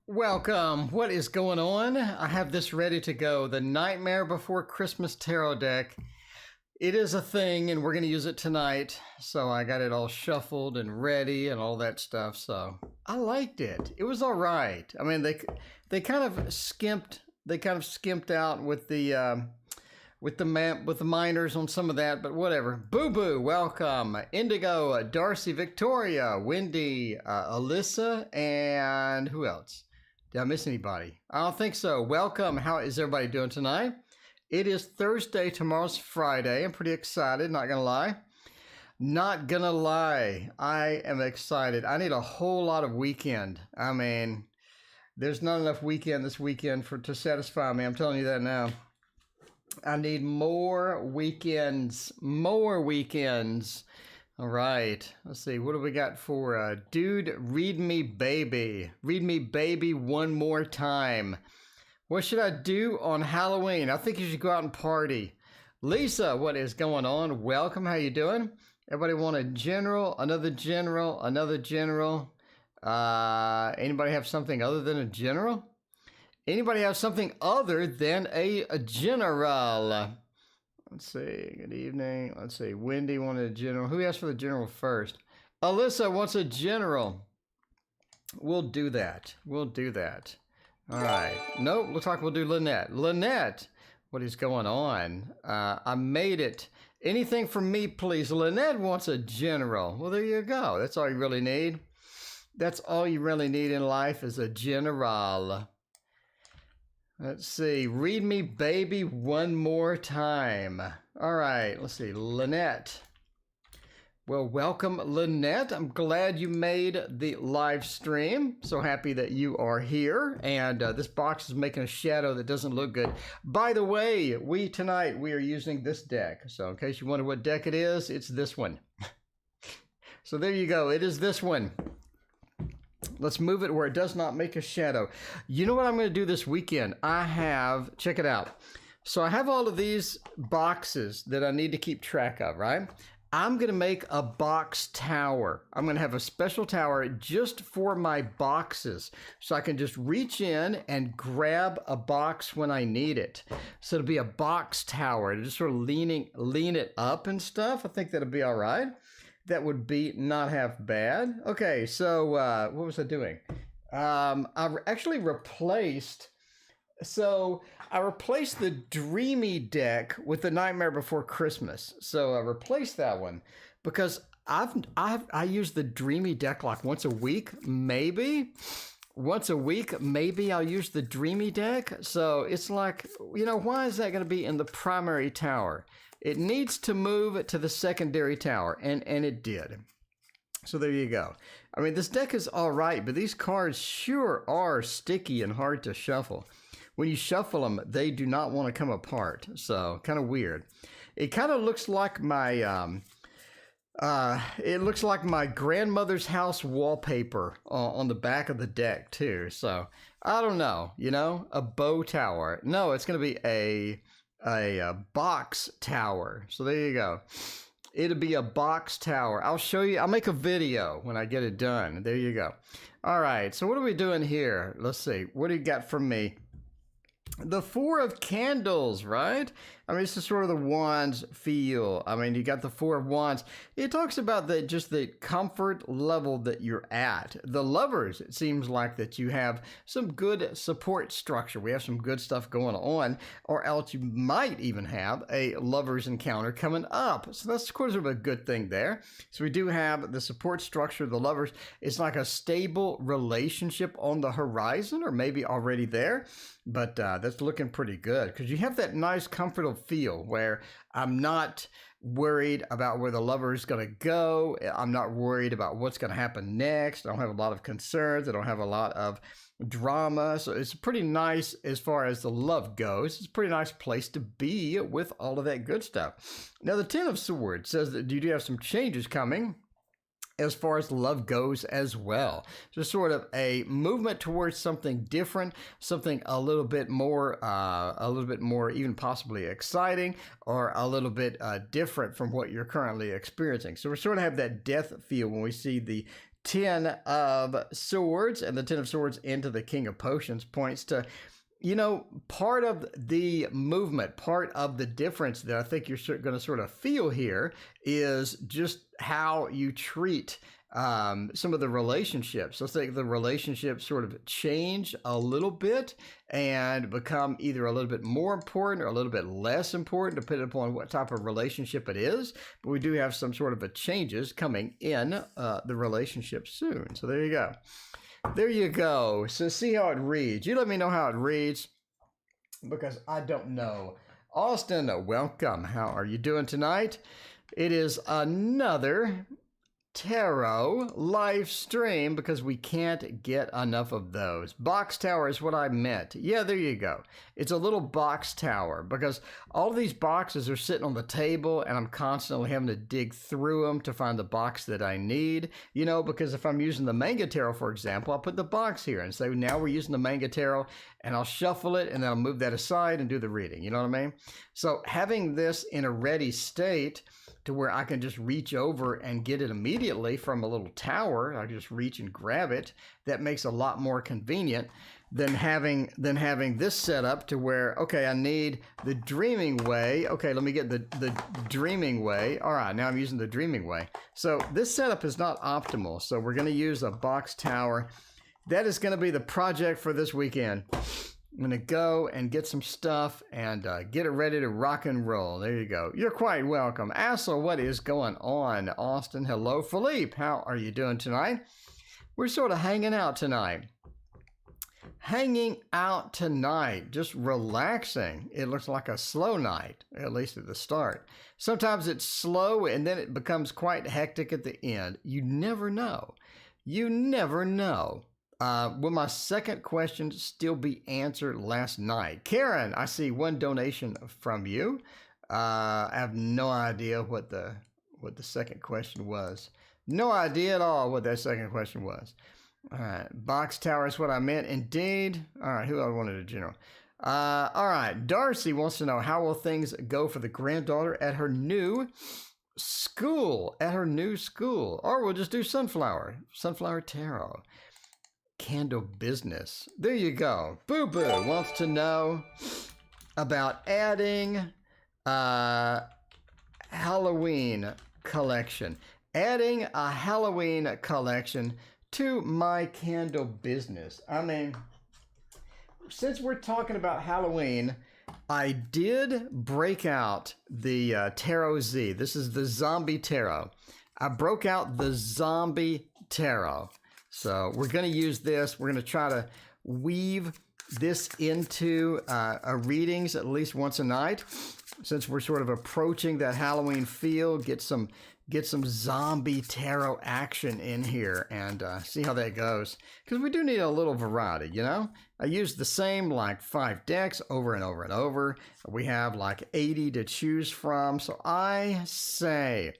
Welcome. What is going on? I have this ready to go. The Nightmare Before Christmas Tarot deck. It is a thing, and we're going to use it tonight. So I got it all shuffled and ready and all that stuff. So I liked it. It was all right. I mean, they kind of skimped. They kind of skimped out with the minors on some of that, but whatever. Boo Boo, welcome. Indigo, Darcy, Victoria, Wendy, Alyssa, and who else? Did I miss anybody? I don't think so. Welcome. How is everybody doing tonight? It is Thursday. Tomorrow's Friday. I'm pretty excited, not gonna lie. Not gonna lie. I am excited. I need a whole lot of weekend. I mean, there's not enough weekend this weekend to satisfy me. I'm telling you that now. I need more weekends. More weekends. All right. Let's see. What do we got for dude? Read me, baby. Read me, baby, one more time. What should I do on Halloween? I think you should go out and party. Lisa, what is going on? Welcome. How you doing? Everybody want a general, another general, another general. Anybody have something other than a general? Anybody have something other than a general? Let's see. Good evening. Let's see. Wendy wanted a general. Who asked for the general first? Alyssa wants a general. We'll do that. We'll do that. All right. Nope. Looks like we'll do Lynette. Lynette, what is going on? I made it. Anything from me, please. Lynette wants a general. Well, there you go. That's all you really need. That's all you really need in life is a general. Let's see. Read me, baby, one more time. All right. Let's see. Lynette. Well, welcome, Lynette. I'm glad you made the live stream. So happy that you are here. And this box is making a shadow that doesn't look good. By the way, tonight we are using this deck. So in case you wonder what deck it is, it's this one. So there you go. It is this one. Let's move it where it does not make a shadow. You know what I'm going to do this weekend? Check it out. So I have all of these boxes that I need to keep track of, right? I'm going to make a box tower. I'm going to have a special tower just for my boxes. So I can just reach in and grab a box when I need it. So it'll be a box tower. Just sort of lean it up and stuff. I think that'll be all right. That would be not half bad. Okay, so what was I doing? I actually replaced... So I replaced the Dreamy deck with the Nightmare Before Christmas. So I replaced that one because I use the Dreamy deck like once a week, maybe. Once a week, maybe I'll use the Dreamy deck. So it's like, why is that going to be in the primary tower? It needs to move to the secondary tower, and it did. So there you go. I mean, this deck is all right, but these cards sure are sticky and hard to shuffle. When you shuffle them, they do not want to come apart. So kind of weird. It kind of looks like my grandmother's house wallpaper on the back of the deck too. So I don't know, a bow tower. No, it's going to be a box tower. So there you go. It'll be a box tower. I'll show you. I'll make a video when I get it done. There you go. All right. So what are we doing here? Let's see. What do you got from me? The Four of Candles, right? I mean, it's just sort of the Wands feel. I mean, you got the Four of Wands. It talks about just the comfort level that you're at. The Lovers, it seems like that you have some good support structure. We have some good stuff going on, or else you might even have a Lovers encounter coming up. So that's, of course, a good thing there. So we do have the support structure of the Lovers. It's like a stable relationship on the horizon, or maybe already there. But that's looking pretty good because you have that nice comfortable feel where I'm not worried about where the lover is going to go. I'm not worried about what's going to happen next. I don't have a lot of concerns. I don't have a lot of drama. So it's pretty nice as far as the love goes. It's a pretty nice place to be with all of that good stuff. Now, the Ten of Swords says that you do have some changes coming as far as love goes as well. Just sort of a movement towards something different, something a little bit more even possibly exciting, or a little bit different from what you're currently experiencing. So we sort of have that death feel when we see the Ten of Swords, and the Ten of Swords into the King of Potions points to, part of the movement, part of the difference that I think you're going to sort of feel here is just how you treat some of the relationships. Let's say the relationships sort of change a little bit and become either a little bit more important or a little bit less important, depending upon what type of relationship it is. But we do have some sort of a changes coming in the relationship soon. So there you go. There you go. So see how it reads. You let me know how it reads because I don't know. Austin, welcome. How are you doing tonight? It is another tarot live stream because we can't get enough of those. Box tower is what I meant. Yeah, there you go. It's a little box tower because all of these boxes are sitting on the table and I'm constantly having to dig through them to find the box that I need, because if I'm using the manga tarot, for example, I'll put the box here and say, now we're using the manga tarot, and I'll shuffle it and then I'll move that aside and do the reading. You know what I mean? So having this in a ready state to where I can just reach over and get it immediately from a little tower. I can just reach and grab it. That makes a lot more convenient than having this set up to where, okay, I need the Dreaming Way. Okay, let me get the Dreaming Way. All right, now I'm using the Dreaming Way. So this setup is not optimal. So we're going to use a box tower. That is going to be the project for this weekend. I'm going to go and get some stuff and get it ready to rock and roll. There you go. You're quite welcome. Assel, what is going on? Austin, hello. Philippe, how are you doing tonight? We're sort of hanging out tonight. Just relaxing. It looks like a slow night, at least at the start. Sometimes it's slow and then it becomes quite hectic at the end. You never know. You never know. Will my second question still be answered last night? Karen, I see one donation from you. I have no idea what the second question was. No idea at all what that second question was. All right, box tower is what I meant. Indeed. All right, who else wanted a general? All right, Darcy wants to know, how will things go for the granddaughter at her new school? Or we'll just do sunflower tarot. Candle business. There you go. Boo Boo wants to know about adding Halloween collection. Adding a Halloween collection to my candle business. I mean, since we're talking about Halloween, I did break out the Tarot Z. This is the Zombie Tarot. I broke out the Zombie Tarot. So we're going to use this. We're going to try to weave this into readings at least once a night, since we're sort of approaching that Halloween feel. Get some zombie tarot action in here and see how that goes. Because we do need a little variety, I use the same 5 decks over and over and over. We have 80 to choose from. So I say,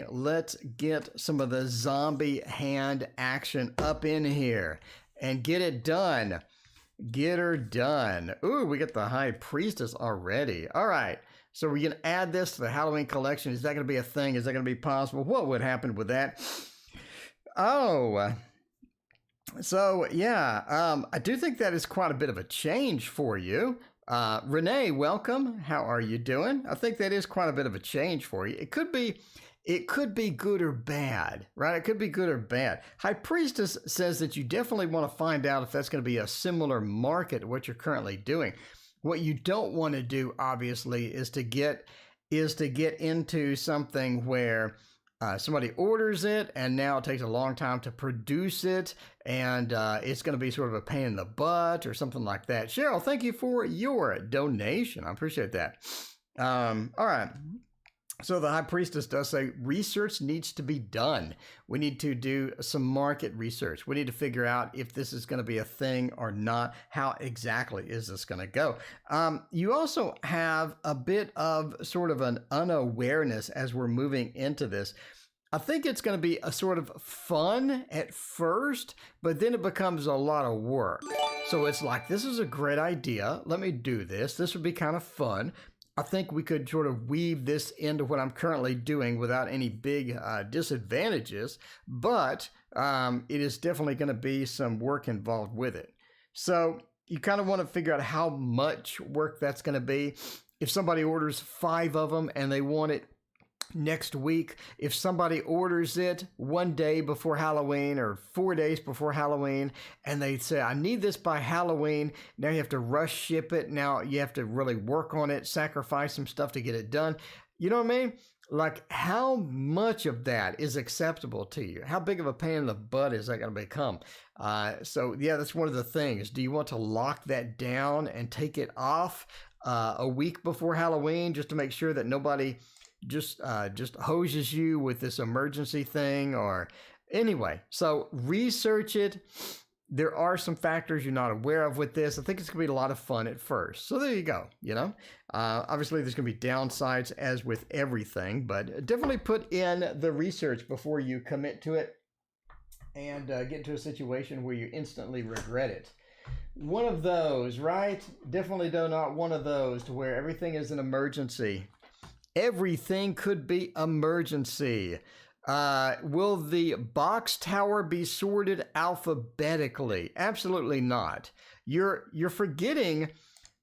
let's get some of the zombie hand action up in here and get it done. Get her done. Ooh, we get the High Priestess already. All right. So we're going to add this to the Halloween collection. Is that going to be a thing? Is that going to be possible? What would happen with that? Oh, so yeah, I do think that is quite a bit of a change for you. Renee, welcome. How are you doing? I think that is quite a bit of a change for you. It could be good or bad, right? It could be good or bad. High Priestess says that you definitely want to find out if that's going to be a similar market to what you're currently doing. What you don't want to do, obviously, is to get into something where somebody orders it and now it takes a long time to produce it, and it's going to be sort of a pain in the butt or something like that. Cheryl, thank you for your donation. I appreciate that. All right. So the High Priestess does say research needs to be done. We need to do some market research. We need to figure out if this is going to be a thing or not. How exactly is this going to go? You also have a bit of sort of an unawareness as we're moving into this. I think it's going to be a sort of fun at first, but then it becomes a lot of work. So it's like, this is a great idea. Let me do this. This would be kind of fun. I think we could sort of weave this into what I'm currently doing without any big disadvantages, but it is definitely going to be some work involved with it. So you kind of want to figure out how much work that's going to be. If somebody orders 5 of them and they want it next week, if somebody orders it one day before Halloween or 4 days before Halloween and they say, I need this by Halloween, now you have to rush ship it. Now you have to really work on it, sacrifice some stuff to get it done. You know what I mean? Like, how much of that is acceptable to you? How big of a pain in the butt is that going to become? So yeah, that's one of the things. Do you want to lock that down and take it off a week before Halloween just to make sure that nobody just hoses you with this emergency thing? Or anyway, so research it. There are some factors you're not aware of with this. I think it's gonna be a lot of fun at first. So there you go. Obviously there's gonna be downsides as with everything, but definitely put in the research before you commit to it and get into a situation where you instantly regret it. One of those, right? Definitely not one of those to where everything is an emergency. Everything could be emergency. Will the box tower be sorted alphabetically? Absolutely not. You're forgetting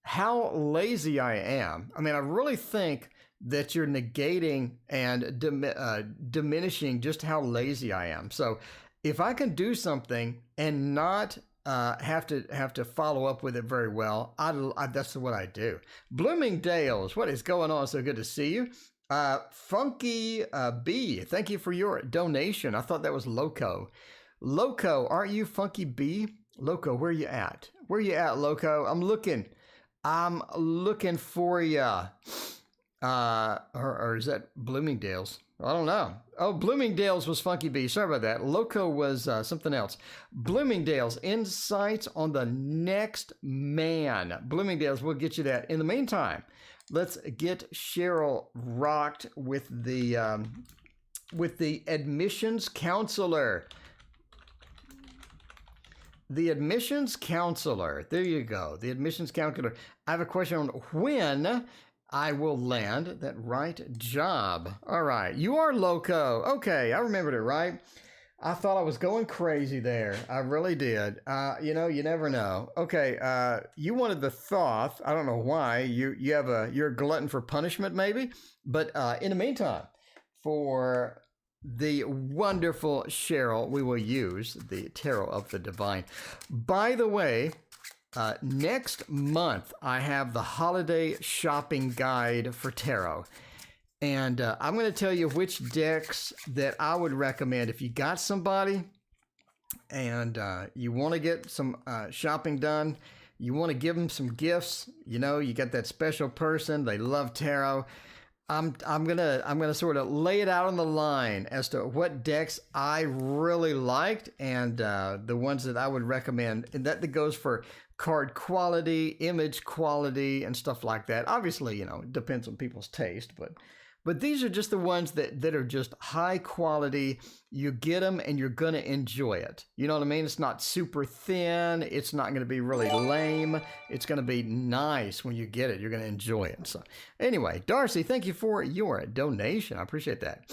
how lazy I am. I mean, I really think that you're negating and diminishing just how lazy I am. So if I can do something and not have to follow up with it very well, that's what I do. Bloomingdale's, what is going on? So good to see you. Funky B, thank you for your donation. I thought that was Loco. Loco, aren't you Funky B? Loco, where you at? Where you at, Loco? I'm looking for ya. Or is that Bloomingdale's? I don't know. Oh, Bloomingdale's was Funky B. Sorry about that. Loco was something else. Bloomingdale's, insights on the next man. Bloomingdale's, we'll get you that. In the meantime, let's get Cheryl rocked with the admissions counselor. The admissions counselor. There you go. The admissions counselor. I have a question on when I will land that right job. All right. You are Loco. Okay. I remembered it, right? I thought I was going crazy there. I really did. You never know. Okay. You wanted the Thoth. I don't know why. You're a glutton for punishment, maybe. But in the meantime, for the wonderful Cheryl, we will use the Tarot of the Divine. By the way, next month, I have the holiday shopping guide for tarot. And I'm going to tell you which decks that I would recommend if you got somebody and you want to get some shopping done, you want to give them some gifts, you got that special person, they love tarot. I'm gonna sort of lay it out on the line as to what decks I really liked and the ones that I would recommend. And that goes for card quality, image quality, and stuff like that. Obviously, it depends on people's taste, but these are just the ones that are just high quality. You get them and you're going to enjoy it. You know what I mean? It's not super thin. It's not going to be really lame. It's going to be nice when you get it. You're going to enjoy it. So anyway, Darcy, thank you for your donation. I appreciate that.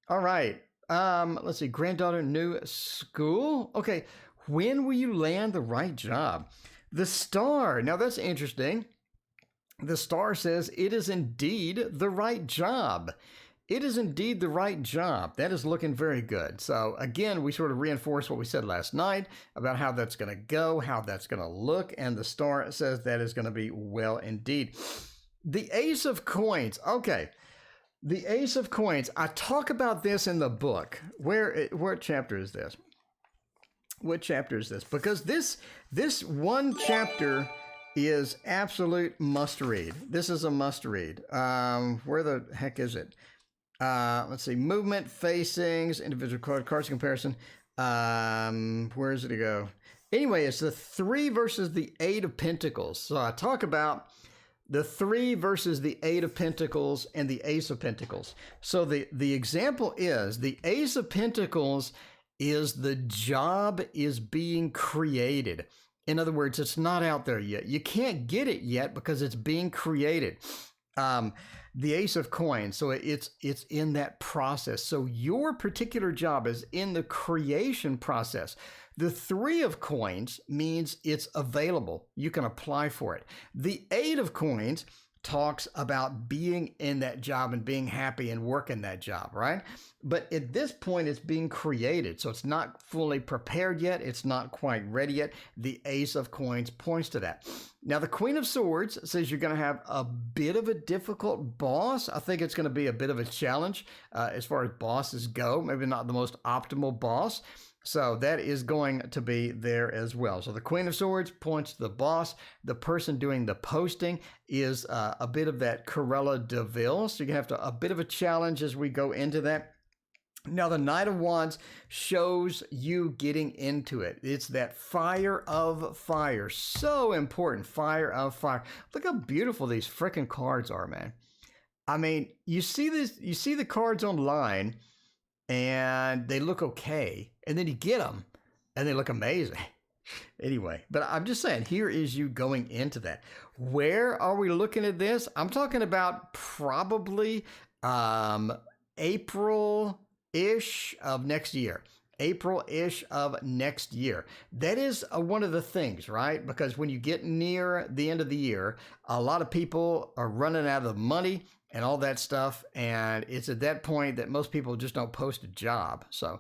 All right. Let's see. Granddaughter, new school. Okay. When will you land the right job? The star. Now that's interesting. The star says it is indeed the right job. It is indeed the right job. That is looking very good. So again, we sort of reinforce what we said last night about how that's going to go, how that's going to look. And the star says that is going to be well indeed. The Ace of Coins. Okay. The Ace of Coins. I talk about this in the book. What chapter is this? What chapter is this? Because this one chapter is absolute must read. This is a must read. Where the heck is it? Let's see. Movement, facings, individual cards comparison. Where does it go? Anyway, it's the 3 versus the 8 of Pentacles. So I talk about the 3 versus the 8 of Pentacles and the Ace of Pentacles. So the example is the Ace of Pentacles is the job is being created. In other words, it's not out there yet. You can't get it yet because it's being created. Um, the Ace of Coins. So it's in that process. So your particular job is in the creation process. The Three of Coins means it's available. You can apply for it. The Eight of Coins talks about being in that job and being happy and working that job, right? But at this point, it's being created. So it's not fully prepared yet. It's not quite ready yet. The Ace of Coins points to that. Now, the Queen of Swords says you're going to have a bit of a difficult boss. I think it's going to be a bit of a challenge as far as bosses go. Maybe not the most optimal boss. So that is going to be there as well. So the Queen of Swords points to the boss. The person doing the posting is a bit of that Cruella de Vil. So you're going to have a bit of a challenge as we go into that. Now, the Knight of Wands shows you getting into it. It's that fire of fire. So important, fire of fire. Look how beautiful these freaking cards are, man. I mean, you see this, you see the cards online and they look okay. And then you get them and they look amazing. Anyway, but I'm just saying, here is you going into that. Where are we looking at this? I'm talking about probably April-ish of next year. April-ish of next year. That is one of the things, right? Because when you get near the end of the year, a lot of people are running out of money and all that stuff. And it's at that point that most people just don't post a job. So,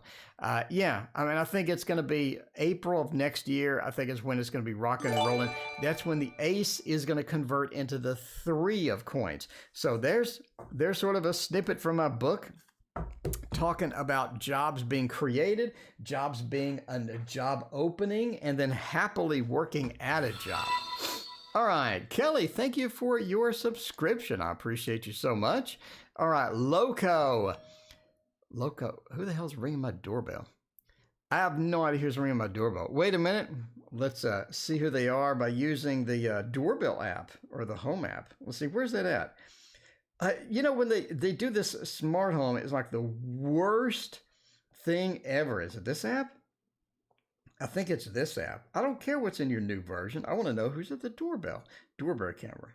yeah, I mean, I think it's going to be April of next year. I think is when it's going to be rocking and rolling. That's when the ace is going to convert into the Three of Coins. So there's sort of a snippet from my book talking about jobs being created, jobs being a job opening, and then happily working at a job. All right, Kelly, thank you for your subscription. I appreciate you so much. All right, Loco, who the hell's ringing my doorbell? I have no idea who's ringing my doorbell. Wait a minute. Let's see who they are by using the doorbell app or the home app. Let's see, where's that at? You know, when they do this smart home, it's like the worst thing ever. Is it this app? I think it's this app. I don't care what's in your new version. I want to know who's at the doorbell camera.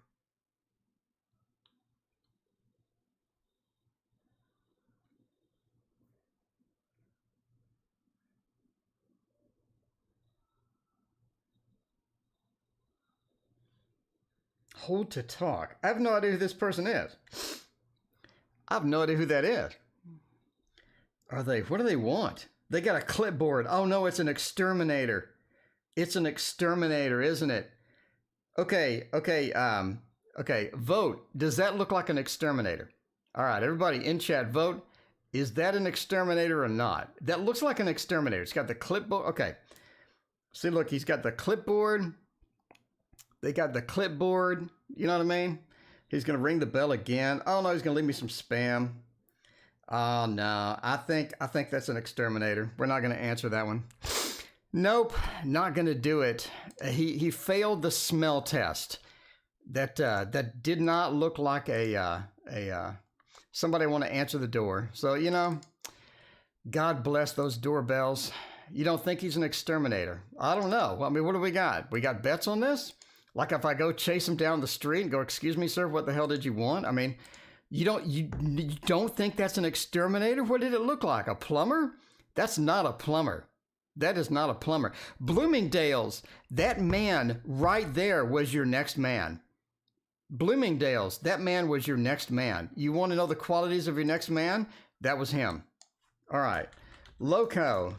Hold to talk. I have no idea who this person is. I have no idea who that is. What do they want? They got a clipboard. Oh no, it's an exterminator. It's an exterminator, isn't it? Okay, vote. Does that look like an exterminator? All right, everybody in chat, vote. Is that an exterminator or not? That looks like an exterminator. It's got the clipboard. Okay. See, look, he's got the clipboard. They got the clipboard. You know what I mean? He's going to ring the bell again. Oh no, he's going to leave me some spam. Oh no, I think that's an exterminator. We're not going to answer that one. Nope, not going to do it. He failed the smell test. That did not look like somebody want to answer the door. So, you know, God bless those doorbells. You don't think he's an exterminator? I don't know. I mean, what do we got? We got bets on this? Like if I go chase him down the street and go, "Excuse me, sir, what the hell did you want?" I mean, you don't think that's an exterminator? What did it look like? A plumber? That's not a plumber. That is not a plumber. Bloomingdale's, that man right there was your next man. Bloomingdale's, that man was your next man. You want to know the qualities of your next man? That was him. All right. Loco.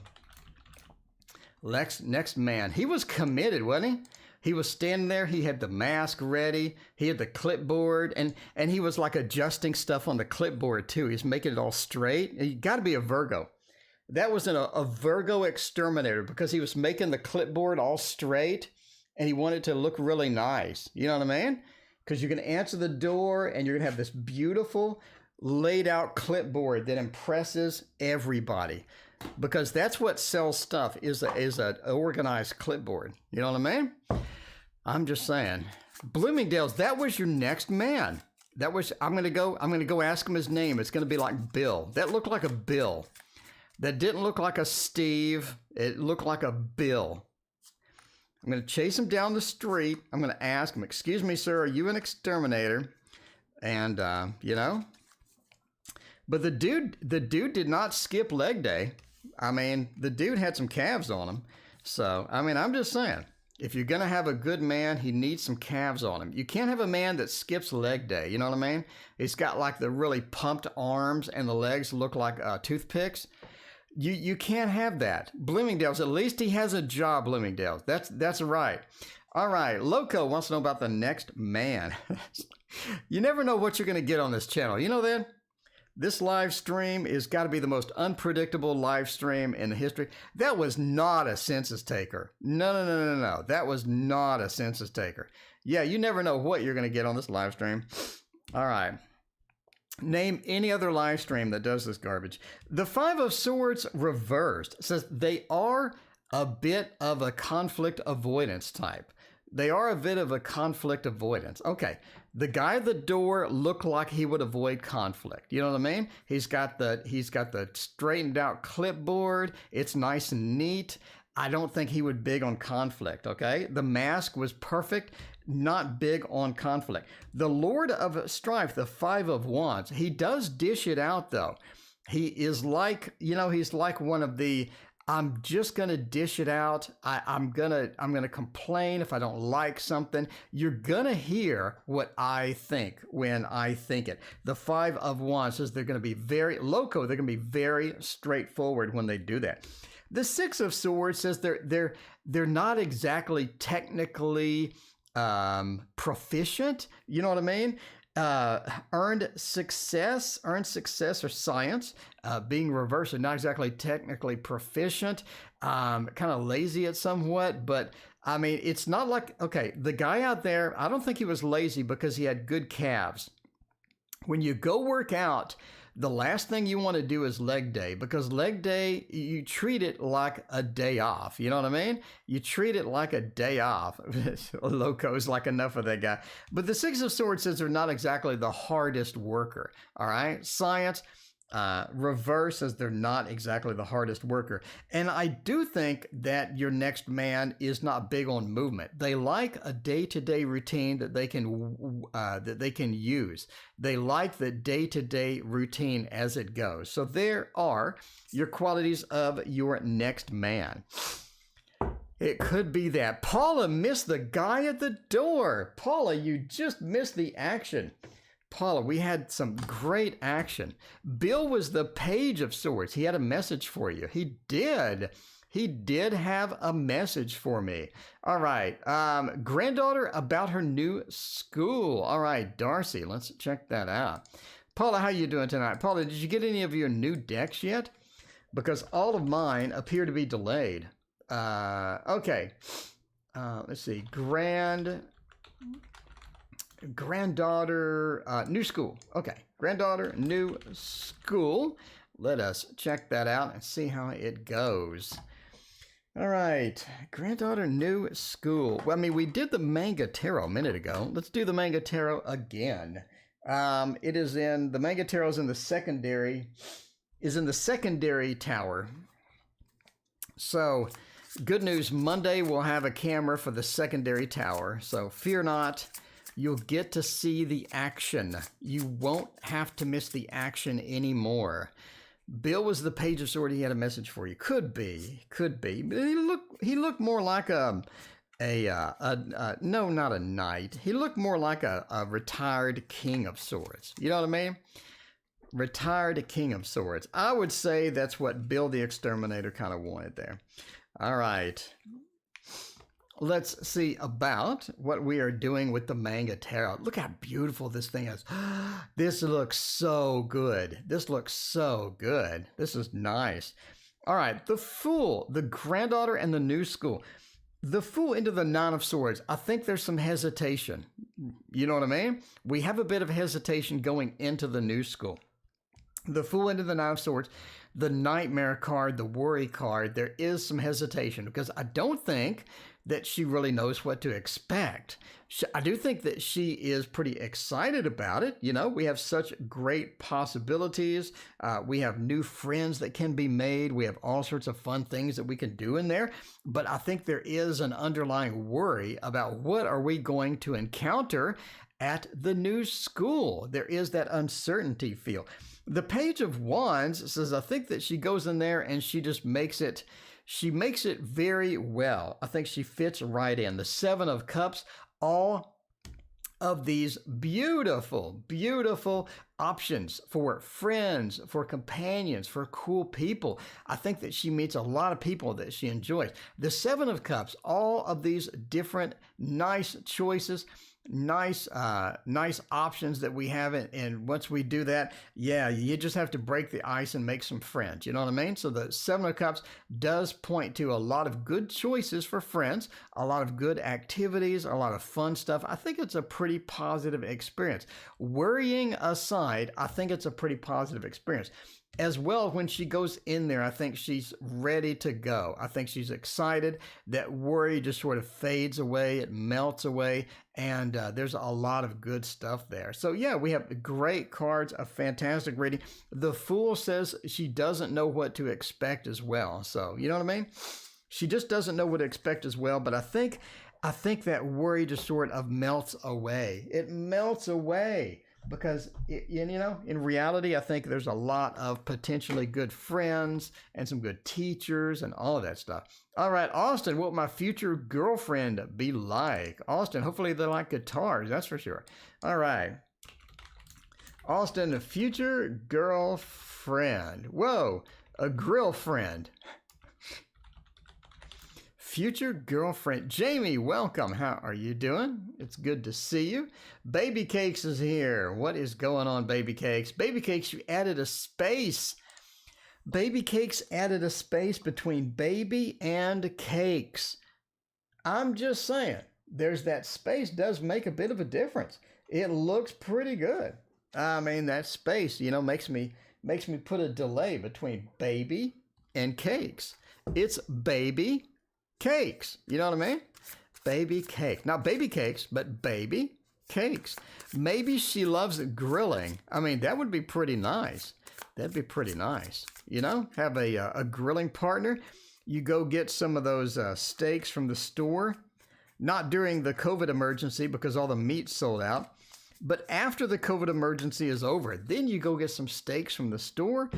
Next man. He was committed, wasn't he? He was standing there. He had the mask ready. He had the clipboard, and he was like adjusting stuff on the clipboard too. He's making it all straight. You got to be a Virgo. That was a Virgo exterminator because he was making the clipboard all straight, and he wanted to look really nice. You know what I mean? Because you're going to answer the door, and you're going to have this beautiful laid out clipboard that impresses everybody. Because that's what sells stuff is an organized clipboard. You know what I mean? I'm just saying. Bloomingdale's, that was your next man. That was I'm gonna go ask him his name. It's gonna be like Bill. That looked like a Bill. That didn't look like a Steve. It looked like a Bill. I'm gonna chase him down the street. I'm gonna ask him, "Excuse me, sir, are you an exterminator?" And, but the dude did not skip leg day. I mean, the dude had some calves on him. So, I mean, I'm just saying, if you're going to have a good man, he needs some calves on him. You can't have a man that skips leg day. You know what I mean? He's got like the really pumped arms and the legs look like toothpicks. You can't have that. Bloomingdale's, at least he has a job, Bloomingdale's. That's right. All right. Loco wants to know about the next man. You never know what you're going to get on this channel. You know that? This live stream is got to be the most unpredictable live stream in the history. That was not a census taker. No. That was not a census taker. Yeah, you never know what you're going to get on this live stream. All right. Name any other live stream that does this garbage. The Five of Swords reversed says they are a bit of a conflict avoidance type. They are a bit of a conflict avoidance. Okay. The guy at the door looked like he would avoid conflict. You know what I mean? He's got the straightened out clipboard. It's nice and neat. I don't think he would big on conflict, okay? The mask was perfect, not big on conflict. The Lord of Strife, the Five of Wands, he does dish it out though. He is like, he's like one of the, I'm just going to dish it out. I'm going to complain if I don't like something. You're going to hear what I think when I think it. The Five of Wands says they're going to be very loco. They're going to be very straightforward when they do that. The Six of Swords says they're not exactly technically proficient. You know what I mean? Earned success or science, being reversed and not exactly technically proficient, kind of lazy at somewhat, but I mean, it's not like, okay, the guy out there, I don't think he was lazy because he had good calves. When you go work out, the last thing you want to do is leg day, because leg day, you treat it like a day off. You know what I mean? You treat it like a day off. Loco's like enough of that guy. But the Six of Swords says they're not exactly the hardest worker. All right. Science, reverse says they're not exactly the hardest worker. And I do think that your next man is not big on movement. They like a day-to-day routine that they can use. They like the day-to-day routine as it goes. So there are your qualities of your next man. It could be that. Paula missed the guy at the door. Paula, you just missed the action. Paula, we had some great action. Bill was the Page of Swords. He had a message for you. He did. He did have a message for me. All right. Granddaughter about her new school. All right, Darcy, let's check that out. Paula, how you doing tonight? Paula, did you get any of your new decks yet? Because all of mine appear to be delayed. Okay. Let's see. Granddaughter, new school. Okay. Granddaughter, new school. Let us check that out and see how it goes. All right. Granddaughter, new school. Well, I mean, we did the manga tarot a minute ago. Let's do the manga tarot again. It is in, the manga tarot is in the secondary tower. So, good news, Monday we'll have a camera for the secondary tower. So, fear not. You'll get to see the action. You won't have to miss the action anymore. Bill was the Page of Swords. He had a message for you. Could be. He looked more like no, not a knight. He looked more like a retired King of Swords. You know what I mean? Retired King of Swords. I would say that's what Bill the Exterminator kind of wanted there. All right. Let's see about what we are doing with the manga tarot. Look how beautiful this thing is. This looks so good. This looks so good. This is nice. All right, the Fool, the Granddaughter, and the new school. The Fool into the Nine of Swords. I think there's some hesitation. You know what I mean? We have a bit of hesitation going into the new school. The Fool into the Nine of Swords. The Nightmare card, the Worry card. There is some hesitation because I don't think that she really knows what to expect. I do think that she is pretty excited about it. You know, we have such great possibilities. We have new friends that can be made. We have all sorts of fun things that we can do in there. But I think there is an underlying worry about what are we going to encounter at the new school. There is that uncertainty feel. The Page of Wands says, I think that she goes in there and she just makes it very well. I think she fits right in. The Seven of Cups, all of these beautiful, beautiful options for friends, for companions, for cool people. I think that she meets a lot of people that she enjoys. The Seven of Cups, all of these different nice choices, nice options that we have. And once we do that, yeah, you just have to break the ice and make some friends. You know what I mean? So the Seven of Cups does point to a lot of good choices for friends, a lot of good activities, a lot of fun stuff. I think it's a pretty positive experience. Worrying aside, I think it's a pretty positive experience. As well, when she goes in there, I think she's ready to go. I think she's excited. That worry just sort of fades away. It melts away. And there's a lot of good stuff there. So yeah, we have great cards, a fantastic reading. The Fool says she doesn't know what to expect as well. So, you know what I mean? She just doesn't know what to expect as well. But I think that worry just sort of melts away. It melts away. Because, in reality, I think there's a lot of potentially good friends and some good teachers and all of that stuff. All right, Austin, what will my future girlfriend be like? Austin, hopefully they like guitars, that's for sure. All right. Austin, a future girlfriend. Whoa, a grill friend. Future girlfriend. Jamie, welcome. How are you doing? It's good to see you. Baby Cakes is here. What is going on, Baby Cakes? Baby Cakes, you added a space. Baby Cakes added a space between baby and cakes. I'm just saying, there's that space does make a bit of a difference. It looks pretty good. I mean, that space, makes me put a delay between baby and cakes. It's baby cakes. You know what I mean? Baby cake. Not baby cakes, but baby cakes. Maybe she loves grilling. I mean, that would be pretty nice. That'd be pretty nice. Have a grilling partner. You go get some of those steaks from the store. Not during the COVID emergency because all the meat's sold out. But after the COVID emergency is over, then you go get some steaks from the store.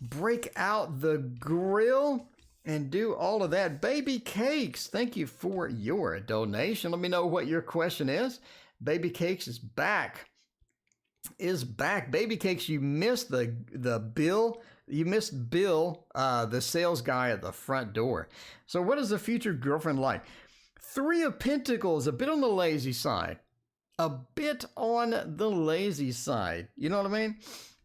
Break out the grill. And do all of that. Baby Cakes, thank you for your donation. Let me know what your question is. Baby Cakes is back. Baby Cakes, you missed the bill. You missed Bill, the sales guy at the front door. So what is the future girlfriend like? Three of Pentacles, a bit on the lazy side. A bit on the lazy side. You know what I mean?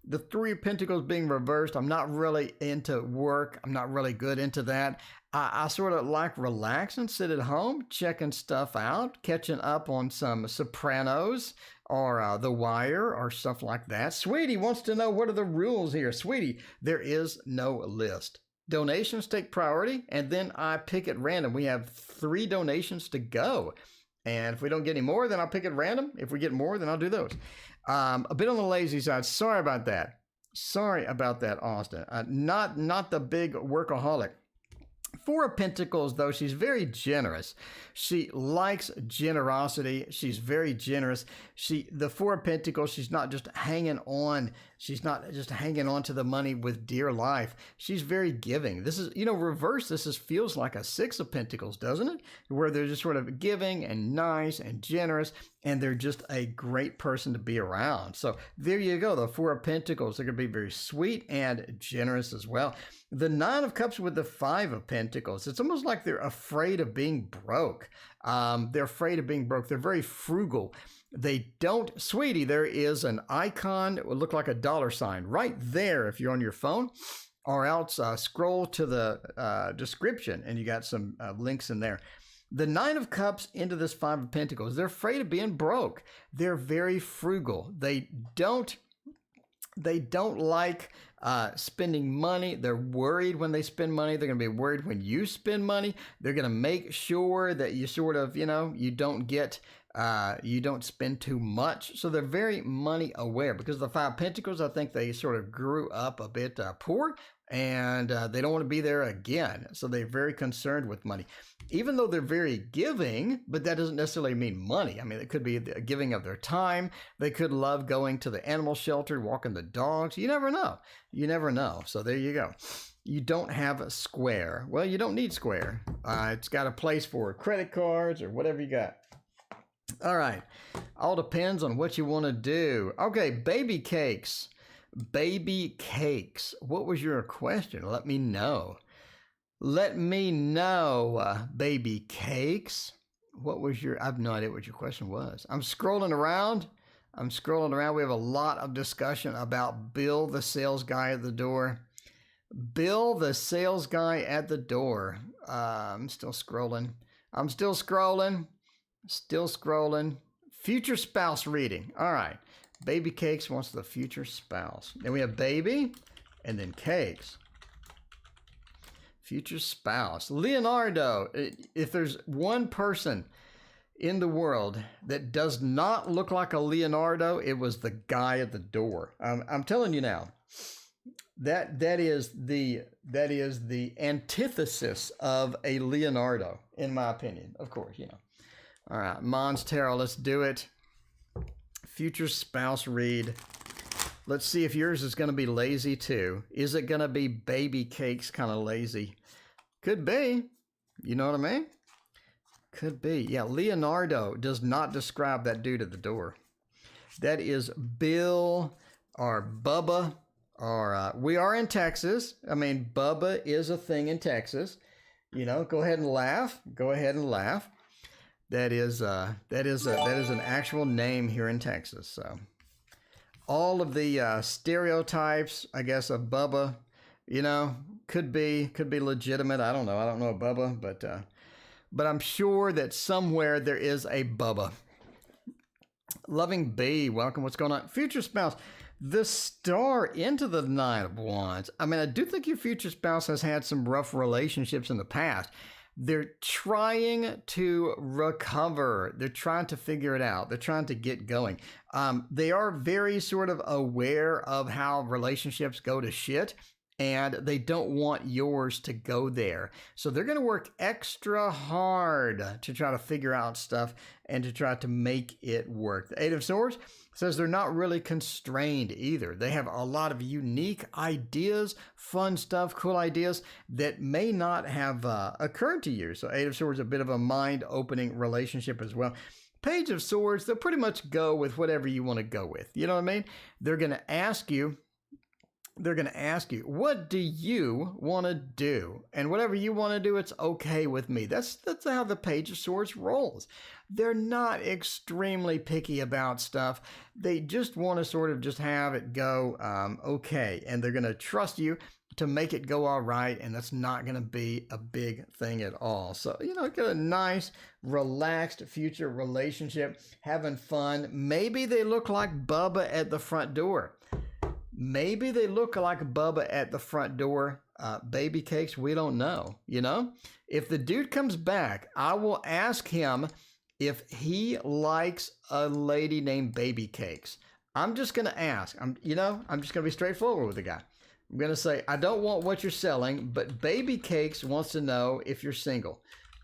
The Three of Pentacles being reversed, I'm not really into work. I'm not really good into that. I sort of like relaxing, sit at home, checking stuff out, catching up on some Sopranos or The Wire or stuff like that. Sweetie wants to know, what are the rules here? Sweetie, there is no list. Donations take priority, and then I pick at random. We have 3 donations to go. And if we don't get any more, then I'll pick at random. If we get more, then I'll do those. A bit on the lazy side. Sorry about that. Sorry about that, Austin. Not the big workaholic. Four of Pentacles, though, she's very generous. She likes generosity. She's very generous. The Four of Pentacles, she's not just hanging on. She's not just hanging on to the money with dear life. She's very giving. This is, reverse. Feels like a Six of Pentacles, doesn't it? Where they're just sort of giving and nice and generous, and they're just a great person to be around. So there you go. The Four of Pentacles, they're going to be very sweet and generous as well. The Nine of Cups with the Five of Pentacles. It's almost like they're afraid of being broke. They're afraid of being broke. They're very frugal. They don't, sweetie, there is an icon. It would look like a dollar sign right there if you're on your phone, or else scroll to the description and you got some links in there. The Nine of Cups into this Five of Pentacles. They're afraid of being broke. They're very frugal. They don't like spending money. They're worried when they spend money. They're going to be worried when you spend money. They're going to make sure that you sort of, you don't get You don't spend too much. So they're very money aware because the Five Pentacles, I think they sort of grew up a bit poor and they don't want to be there again. So they're very concerned with money, even though they're very giving, but that doesn't necessarily mean money. I mean, it could be the giving of their time. They could love going to the animal shelter, walking the dogs. You never know. You never know. So there you go. You don't have a square. Well, you don't need square. It's got a place for credit cards or whatever you got. All right. All depends on what you want to do. Okay, baby cakes. Baby cakes. What was your question? Let me know. Let me know, baby cakes. What was your... I have no idea what your question was. I'm scrolling around. We have a lot of discussion about Bill, the sales guy at the door. Bill, the sales guy at the door. I'm still scrolling. Still scrolling. Future spouse reading. All right. Baby cakes wants the future spouse. Then we have baby and then cakes. Future spouse. Leonardo. If there's one person in the world that does not look like a Leonardo, it was the guy at the door. I'm telling you now. That is the antithesis of a Leonardo, in my opinion. Of course, you know. All right, Mons Tarot, let's do it. Future spouse read. Let's see if yours is going to be lazy too. Is it going to be baby cakes kind of lazy? Could be. You know what I mean? Could be. Yeah, Leonardo does not describe that dude at the door. That is Bill or Bubba. Or we are in Texas. I mean, Bubba is a thing in Texas. You know, go ahead and laugh. Go ahead and laugh. That is an actual name here in Texas. So all of the stereotypes, I guess, of Bubba, you know, could be legitimate. I don't know Bubba, but I'm sure that somewhere there is a Bubba. Loving B, welcome. What's going on? Future spouse. The star into the Nine of Wands. I mean, I do think your future spouse has had some rough relationships in the past. They're trying to recover. They're trying to figure it out. They're trying to get going. They are very sort of aware of how relationships go to shit, and they don't want yours to go there. So they're going to work extra hard to try to figure out stuff and to try to make it work. The Eight of Swords says they're not really constrained either. They have a lot of unique ideas, fun stuff, cool ideas that may not have occurred to you. So Eight of Swords is a bit of a mind-opening relationship as well. Page of Swords, they'll pretty much go with whatever you want to go with. You know what I mean? They're going to ask you, what do you want to do? And whatever you want to do, it's okay with me. That's how the Page of Swords rolls. They're not extremely picky about stuff. They just want to sort of just have it go okay. And they're going to trust you to make it go all right. And that's not going to be a big thing at all. So, you know, get a nice, relaxed future relationship, having fun. Maybe they look like Bubba at the front door. Maybe they look like Bubba at the front door. Baby cakes, we don't know, you know? If the dude comes back, I will ask him if he likes a lady named Baby Cakes. I'm just going to ask. I'm just going to be straightforward with the guy. I'm going to say, I don't want what you're selling, but Baby Cakes wants to know if you're single.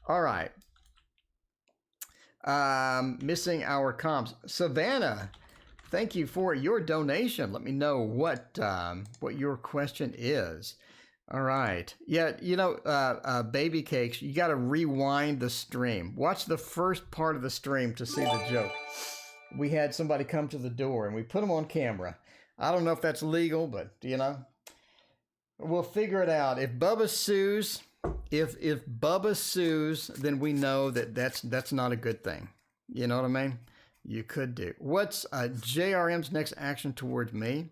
All right. Missing our comms. Savannah, thank you for your donation. Let me know what your question is. All right. Yeah, you know, Baby Cakes, you got to rewind the stream. Watch the first part of the stream to see the joke. We had somebody come to the door and we put them on camera. I don't know if that's legal, but, you know, we'll figure it out. If Bubba sues, if Bubba sues, then we know that that's not a good thing. You know what I mean? You could do. What's JRM's next action towards me?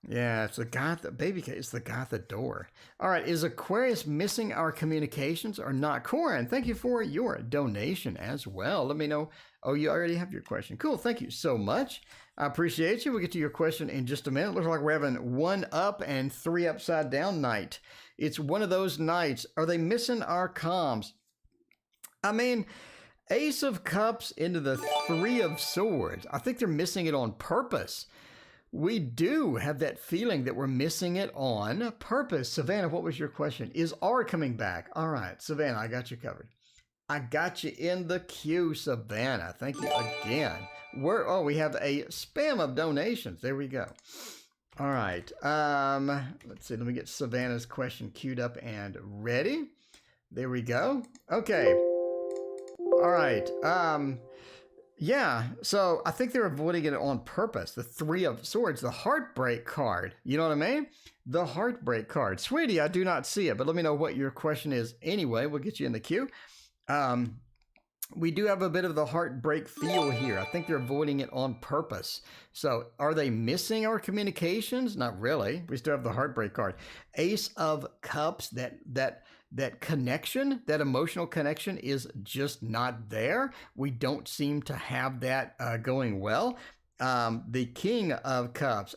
Yeah, it's the guy at the Baby Cake. It's the guy at the door. All right, is Aquarius missing our communications or not? Corin, thank you for your donation as well. Let me know. Oh, you already have your question. Cool, thank you so much. I appreciate you. We'll get to your question in just a minute. Looks like we're having 1 up and 3 upside down night. It's one of those nights. Are they missing our comms? I mean, Ace of Cups into the Three of Swords. I think they're missing it on purpose. We do have that feeling that we're missing it on purpose. Savannah, what was your question? Is R coming back? All right, Savannah, I got you covered. I got you in the queue, Savannah. Thank you again. We have a spam of donations. There we go. All right. Let's see. Let me get Savannah's question queued up and ready. There we go. Okay. All right. Yeah, so I think they're avoiding it on purpose. The Three of Swords, the Heartbreak card. You know what I mean? The Heartbreak card. Sweetie, I do not see it, but let me know what your question is anyway. We'll get you in the queue. We do have a bit of the heartbreak feel here. I think they're avoiding it on purpose. So are they missing our communications? Not really. We still have the heartbreak card. Ace of Cups, that connection, that emotional connection is just not there. We don't seem to have that going well. The King of Cups,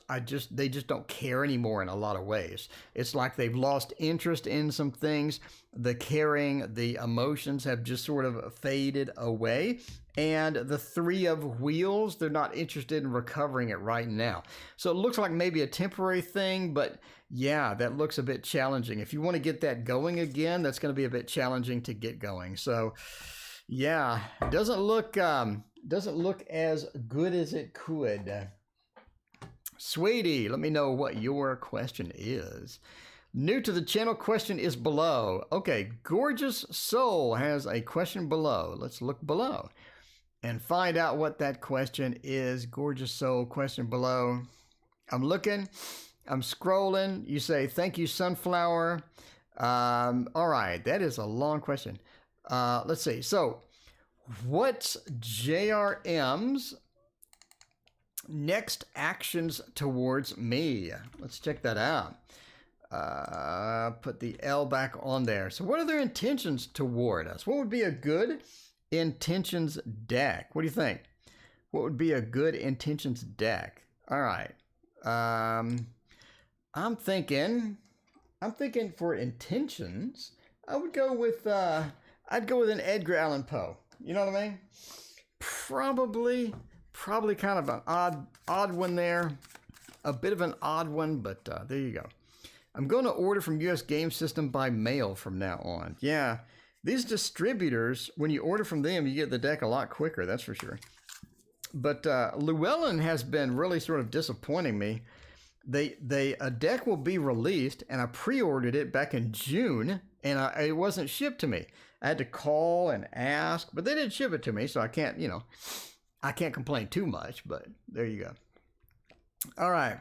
they just don't care anymore in a lot of ways. It's like they've lost interest in some things. The caring, the emotions have just sort of faded away. And the Three of Wheels, they're not interested in recovering it right now. So it looks like maybe a temporary thing, but yeah, that looks a bit challenging. If you want to get that going again, that's going to be a bit challenging to get going. So yeah, doesn't look as good as it could. Sweetie, let me know what your question is. New to the channel, question is below. Okay, Gorgeous Soul has a question below. Let's look below and find out what that question is. Gorgeous Soul, question below. I'm looking, I'm scrolling. You say, thank you, Sunflower. All right, that is a long question. Let's see. So, what's JRM's next actions towards me? Let's check that out. Put the L back on there. So what are their intentions toward us? What would be a good intentions deck? What do you think? What would be a good intentions deck? All right. I'm thinking for intentions, I would go with I'd go with an Edgar Allan Poe. You know what I mean? Probably kind of an odd one there. A bit of an odd one, but there you go. I'm going to order from US Game System by mail from now on. Yeah, these distributors, when you order from them, you get the deck a lot quicker, that's for sure. But Llewellyn has been really sort of disappointing me. A deck will be released, and I pre-ordered it back in June, and it wasn't shipped to me. I had to call and ask, but they didn't ship it to me, so I can't complain too much, but there you go. All right.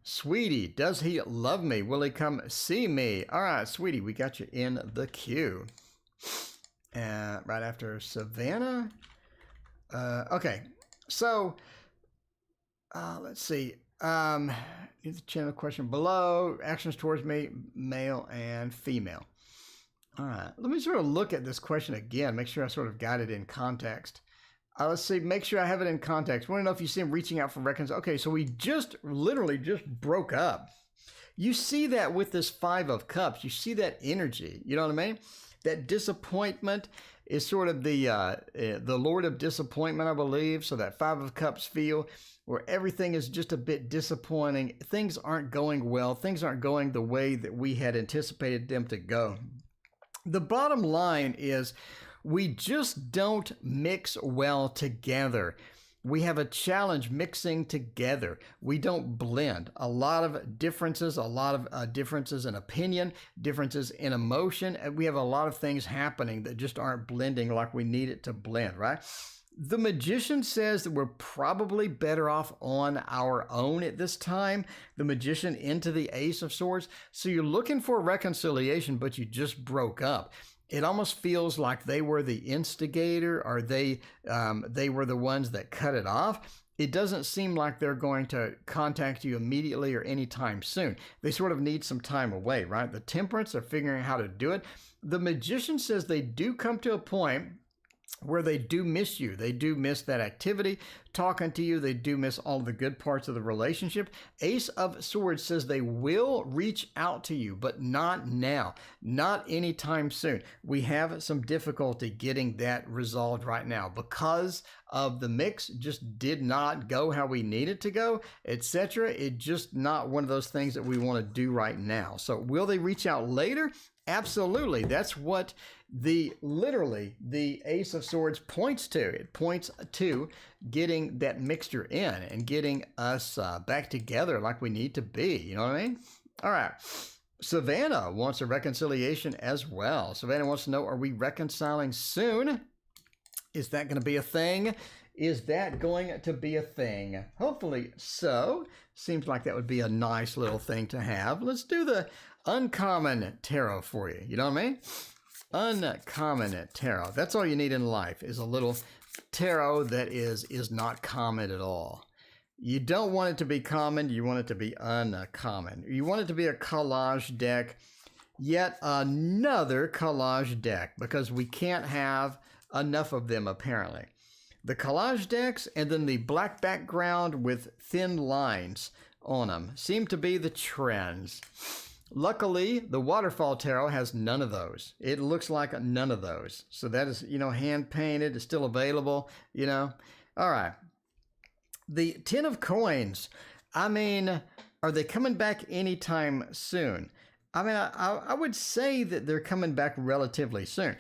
Sweetie, does he love me? Will he come see me? All right, Sweetie, we got you in the queue. Right after Savannah. Okay, so let's see. The channel question below. Actions towards me, male and female. All right, let me sort of look at this question again. Make sure I sort of got it in context. Let's see, make sure I have it in context. I want to know if you see him reaching out for reconciliation. Okay, so we literally just broke up. You see that with this Five of Cups. You see that energy. You know what I mean? That disappointment is sort of the Lord of Disappointment, I believe. So that Five of Cups feel where everything is just a bit disappointing. Things aren't going well. Things aren't going the way that we had anticipated them to go. The bottom line is, we just don't mix well together. We have a challenge mixing together. We don't blend. A lot of differences in opinion, differences in emotion, and we have a lot of things happening that just aren't blending like we need it to blend, right? The Magician says that we're probably better off on our own at this time. The Magician into the Ace of Swords. So you're looking for reconciliation, but you just broke up. It almost feels like they were the instigator, or they were the ones that cut it off. It doesn't seem like they're going to contact you immediately or anytime soon. They sort of need some time away, right? The Temperance are figuring out how to do it. The Magician says they do come to a point where they do miss you. They do miss that activity, talking to you. They do miss all the good parts of the relationship. Ace of Swords says they will reach out to you, but not now, not anytime soon. We have some difficulty getting that resolved right now because of the mix just did not go how we need it to go, etc. It's just not one of those things that we want to do right now. So will they reach out later? Absolutely. That's what literally the Ace of Swords points to. It points to getting that mixture in and getting us back together like we need to be. You know what I mean? All right. Savannah wants a reconciliation as well. Savannah wants to know, are we reconciling soon? Is that going to be a thing? Is that going to be a thing? Hopefully so. Seems like that would be a nice little thing to have. Let's do the uncommon tarot for you. You know what I mean? Uncommon tarot. That's all you need in life is a little tarot that is not common at all. You don't want it to be common. You want it to be uncommon. You want it to be a collage deck. Yet another collage deck because we can't have enough of them apparently. The collage decks and then the black background with thin lines on them seem to be the trends. Luckily, the Waterfall Tarot has none of those. It looks like none of those. So that is, hand painted. It's still available, All right. The Ten of Coins. I mean, are they coming back anytime soon? I mean, I would say that they're coming back relatively soon.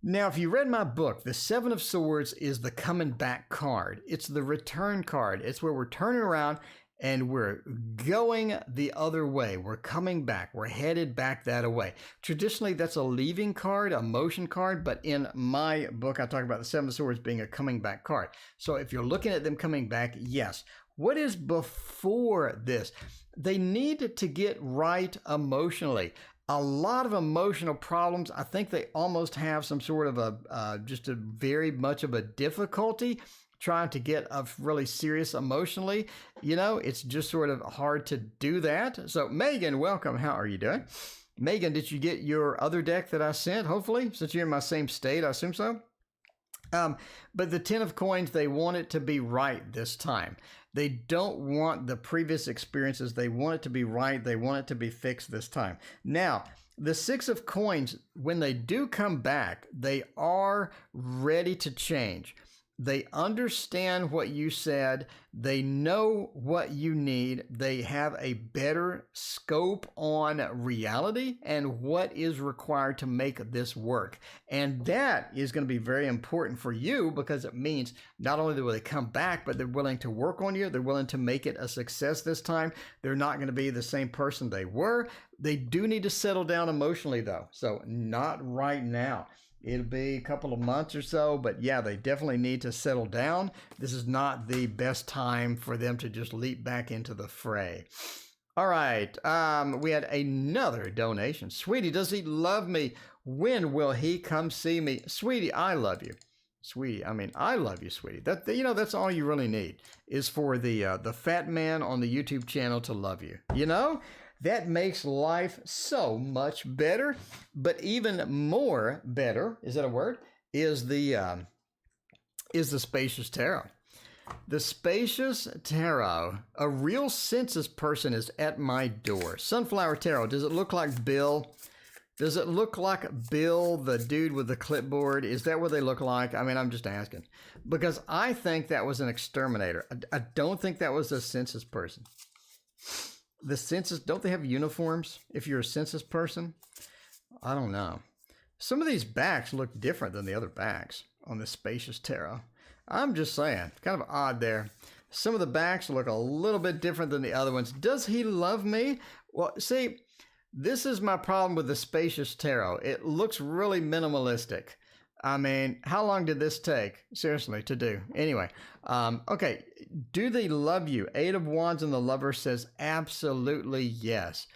Now, if you read my book, the Seven of Swords is the coming back card. It's the return card. It's where we're turning around and we're going the other way. We're coming back. We're headed back that way. Traditionally, that's a leaving card, a motion card, but in my book, I talk about the Seven of Swords being a coming back card. So if you're looking at them coming back, yes. What is before this? They need to get right emotionally. A lot of emotional problems. I think they almost have some sort of just a very much of a difficulty trying to get really serious emotionally. It's just sort of hard to do that. So Megan, welcome. How are you doing? Megan, did you get your other deck that I sent, hopefully, since you're in my same state? I assume so. But the Ten of Coins, they want it to be right this time. They don't want the previous experiences. They want it to be right. They want it to be fixed this time. Now, the Six of Coins, when they do come back, they are ready to change. They understand what you said. They know what you need. They have a better scope on reality and what is required to make this work. And that is going to be very important for you because it means not only will they come back, but they're willing to work on you. They're willing to make it a success this time. They're not going to be the same person they were. They do need to settle down emotionally, though. So not right now. It'll be a couple of months or so, but yeah, they definitely need to settle down. This is not the best time for them to just leap back into the fray. All right, we had another donation. Sweetie, does he love me? When will he come see me? Sweetie, I love you. Sweetie, I love you, sweetie. That's all you really need is for the fat man on the YouTube channel to love you. That makes life so much better, but even more better, is that a word? Is the Spacious Tarot. The Spacious Tarot, a real census person is at my door. Sunflower Tarot, does it look like Bill? Does it look like Bill, the dude with the clipboard? Is that what they look like? I'm just asking. Because I think that was an exterminator. I don't think that was a census person. The census, don't they have uniforms if you're a census person? I don't know. Some of these backs look different than the other backs on the Spacious Tarot. I'm just saying, kind of odd there. Some of the backs look a little bit different than the other ones. Does he love me? Well, see, this is my problem with the Spacious Tarot. It looks really minimalistic. How long did this take, seriously, to do? Anyway, okay, do they love you? Eight of Wands and the Lover says absolutely yes.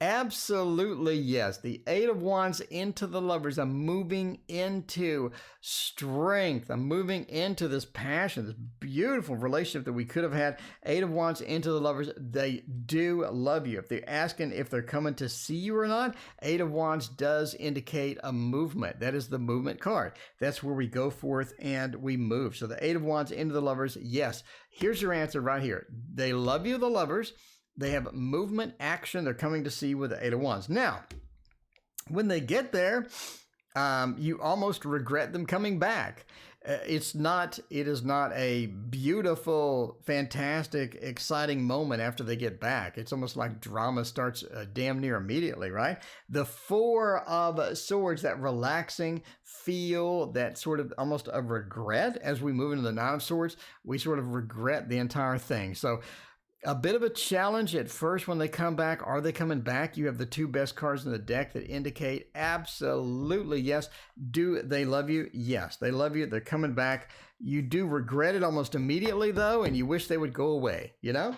Absolutely, yes. The Eight of Wands into the Lovers. I'm moving into strength. I'm moving into this passion, this beautiful relationship that we could have had. Eight of Wands into the Lovers. They do love you. If they're asking if they're coming to see you or not, Eight of Wands does indicate a movement. That is the movement card. That's where we go forth and we move. So the Eight of Wands into the Lovers, yes. Here's your answer right here. They love you, the Lovers. They have movement, action. They're coming to see you with the Eight of Wands. Now, when they get there, you almost regret them coming back. It is not a beautiful, fantastic, exciting moment after they get back. It's almost like drama starts damn near immediately, right? The Four of Swords, that relaxing feel, that sort of almost a regret as we move into the Nine of Swords. We sort of regret the entire thing. So a bit of a challenge at first when they come back. Are they coming back? You have the two best cards in the deck that indicate absolutely yes. Do they love you? Yes, they love you. They're coming back. You do regret it almost immediately, though, and you wish they would go away, you know?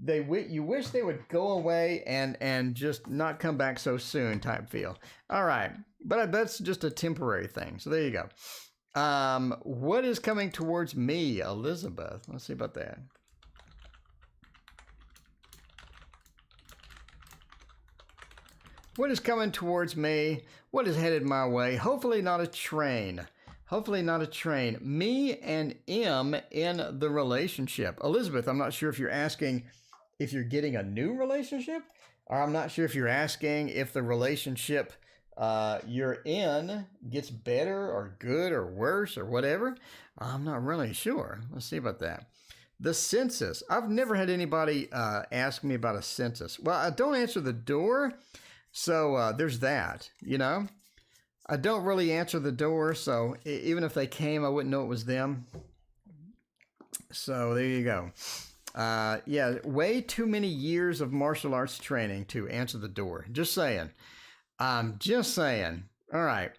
You wish they would go away and just not come back so soon type feel. All right, but that's just a temporary thing. So there you go. What is coming towards me, Elizabeth? Let's see about that. What is coming towards me? What is headed my way? Hopefully not a train. Hopefully not a train. Me and M in the relationship. Elizabeth, I'm not sure if you're asking if you're getting a new relationship, or I'm not sure if you're asking if the relationship you're in gets better or good or worse or whatever. I'm not really sure. Let's see about that. The census. I've never had anybody ask me about a census. Well, I don't answer the door. So there's that, you know. I don't really answer the door, so even if they came, I wouldn't know it was them. So there you go. Yeah, way too many years of martial arts training to answer the door. Just saying. I'm just saying. All right.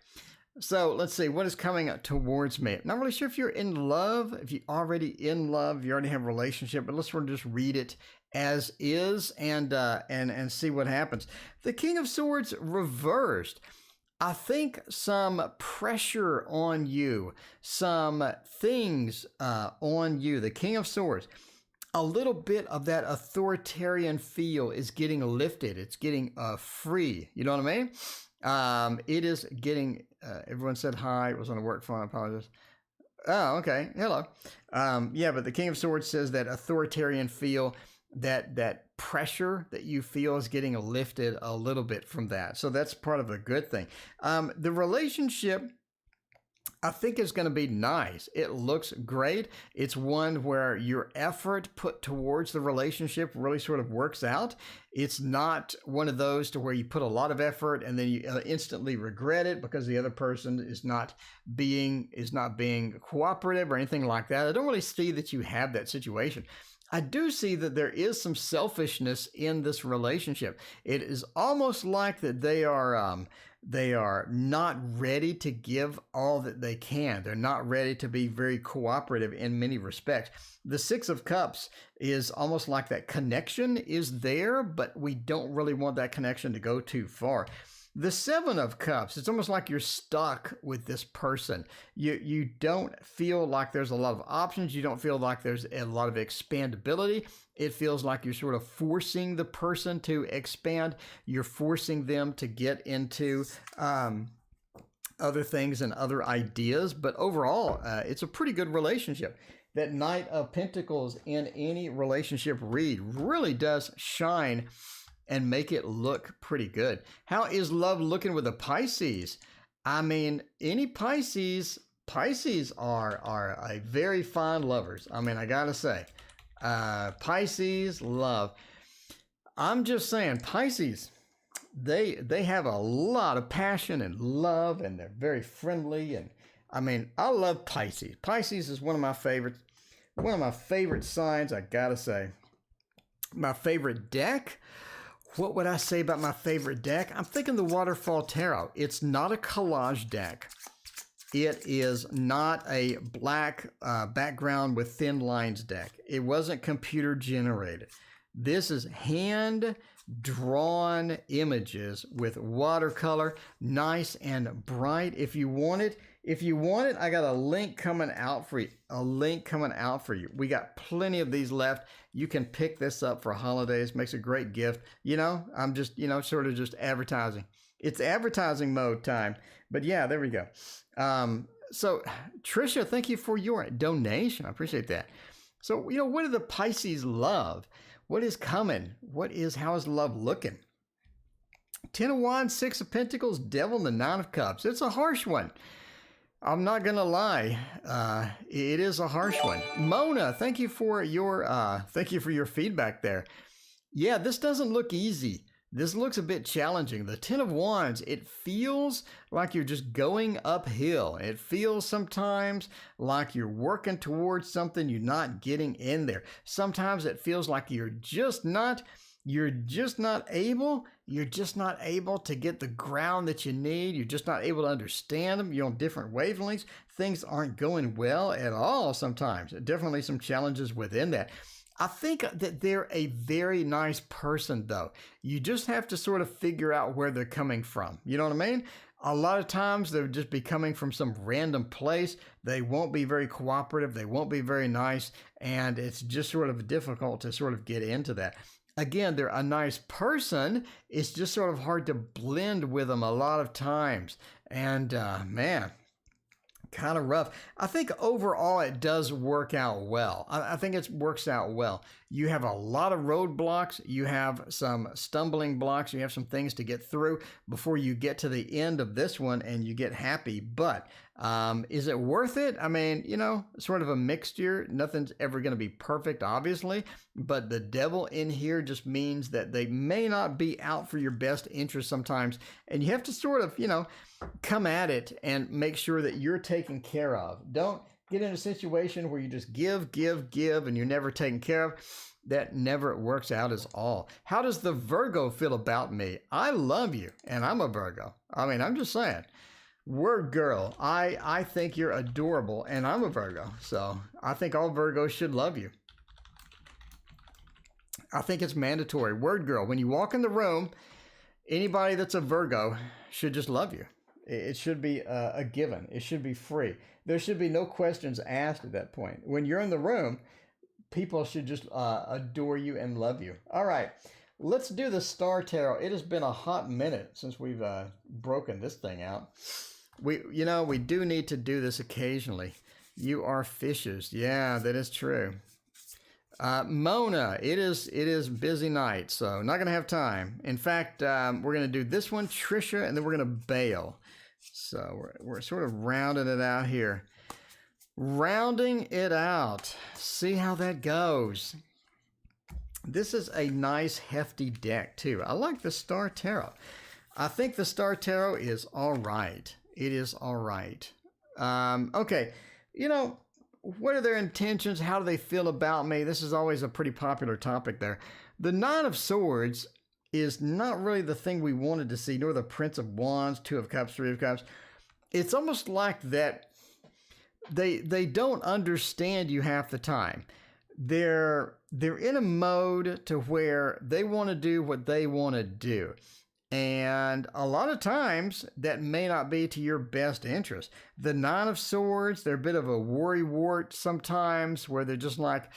So let's see. What is coming towards me? Not really sure if you're in love, if you're already in love, you already have a relationship, but let's sort of just read it as is and see what happens. The King of Swords reversed. I think some pressure on you, some things on you. The King of Swords, a little bit of that authoritarian feel is getting lifted. It's getting free. You know what I mean? It is getting, everyone said hi. It was on a work phone. I apologize. Oh, okay. Hello. Yeah, but the King of Swords says that authoritarian feel, that pressure that you feel is getting lifted a little bit from that. So that's part of a good thing. The relationship, I think, is going to be nice. It looks great. It's one where your effort put towards the relationship really sort of works out. It's not one of those to where you put a lot of effort and then you instantly regret it because the other person is not being cooperative or anything like that. I don't really see that you have that situation. I do see that there is some selfishness in this relationship. It is almost like that they are not ready to give all that they can. They're not ready to be very cooperative in many respects. The Six of Cups is almost like that connection is there, but we don't really want that connection to go too far. The Seven of Cups, it's almost like you're stuck with this person. You don't feel like there's a lot of options. You don't feel like there's a lot of expandability. It feels like you're sort of forcing the person to expand. You're forcing them to get into other things and other ideas. But overall, it's a pretty good relationship. That Knight of Pentacles in any relationship read really does shine and make it look pretty good. How is love looking with a Pisces? I mean, any Pisces are a very fine lovers. I mean, I gotta say, Pisces love. I'm just saying, Pisces, they have a lot of passion and love, and they're very friendly. And I mean, I love Pisces. Pisces is one of my favorites. One of my favorite signs, I gotta say. My favorite deck. What would I say about my favorite deck? I'm thinking the Waterfall Tarot. It's not a collage deck. It is not a black background with thin lines deck. It wasn't computer generated. This is hand-drawn images with watercolor, nice and bright. If you want it, I got a link coming out for you. We got plenty of these left. You can pick this up for holidays. Makes a great gift. I'm just, sort of just advertising. It's advertising mode time. But yeah, there we go. So Trisha, thank you for your donation. I appreciate that. So, what do the Pisces love? What is coming? How is love looking? 10 of Wands, 6 of Pentacles, Devil, and the 9 of Cups. It's a harsh one. I'm not going to lie. It is a harsh one. Mona, thank you for your feedback there. Yeah, this doesn't look easy. This looks a bit challenging. The 10 of Wands, it feels like you're just going uphill. It feels sometimes like you're working towards something, you're not getting in there. Sometimes it feels like you're just not able to get the ground that you need. You're just not able to understand them. You're on different wavelengths. Things aren't going well at all sometimes. Definitely some challenges within that. I think that they're a very nice person, though. You just have to sort of figure out where they're coming from. You know what I mean? A lot of times they'll just be coming from some random place. They won't be very cooperative. They won't be very nice. And it's just sort of difficult to sort of get into that. Again, they're a nice person. It's just sort of hard to blend with them a lot of times. And man, kind of rough. I think overall it does work out well. I think it works out well. You have a lot of roadblocks. You have some stumbling blocks. You have some things to get through before you get to the end of this one and you get happy. But is it worth it? I mean, sort of a mixture. Nothing's ever going to be perfect, obviously. But the Devil in here just means that they may not be out for your best interest sometimes. And you have to sort of, come at it and make sure that you're taken care of. Don't get in a situation where you just give, and you're never taken care of. That never works out at all. How does the Virgo feel about me? I love you, and I'm a Virgo. I mean, I'm just saying. Word girl, I think you're adorable, and I'm a Virgo. So I think all Virgos should love you. I think it's mandatory. Word girl, when you walk in the room, anybody that's a Virgo should just love you. It should be a given. It should be free. There should be no questions asked at that point. When you're in the room, people should just adore you and love you. All right, let's do the Star Tarot. It has been a hot minute since we've broken this thing out. We do need to do this occasionally. You are fishes. Yeah, that is true. Mona, it is busy night, so not going to have time. In fact, we're going to do this one, Trisha, and then we're going to bail. So we're sort of rounding it out here. Rounding it out. See how that goes. This is a nice, hefty deck, too. I like the Star Tarot. I think the Star Tarot is all right. It is all right. Okay, what are their intentions? How do they feel about me? This is always a pretty popular topic there. The Nine of Swords is not really the thing we wanted to see, nor the Prince of Wands, Two of Cups, Three of Cups. It's almost like that they don't understand you half the time. They're in a mode to where they want to do what they want to do. And a lot of times that may not be to your best interest. The Nine of Swords, they're a bit of a worrywart sometimes where they're just like,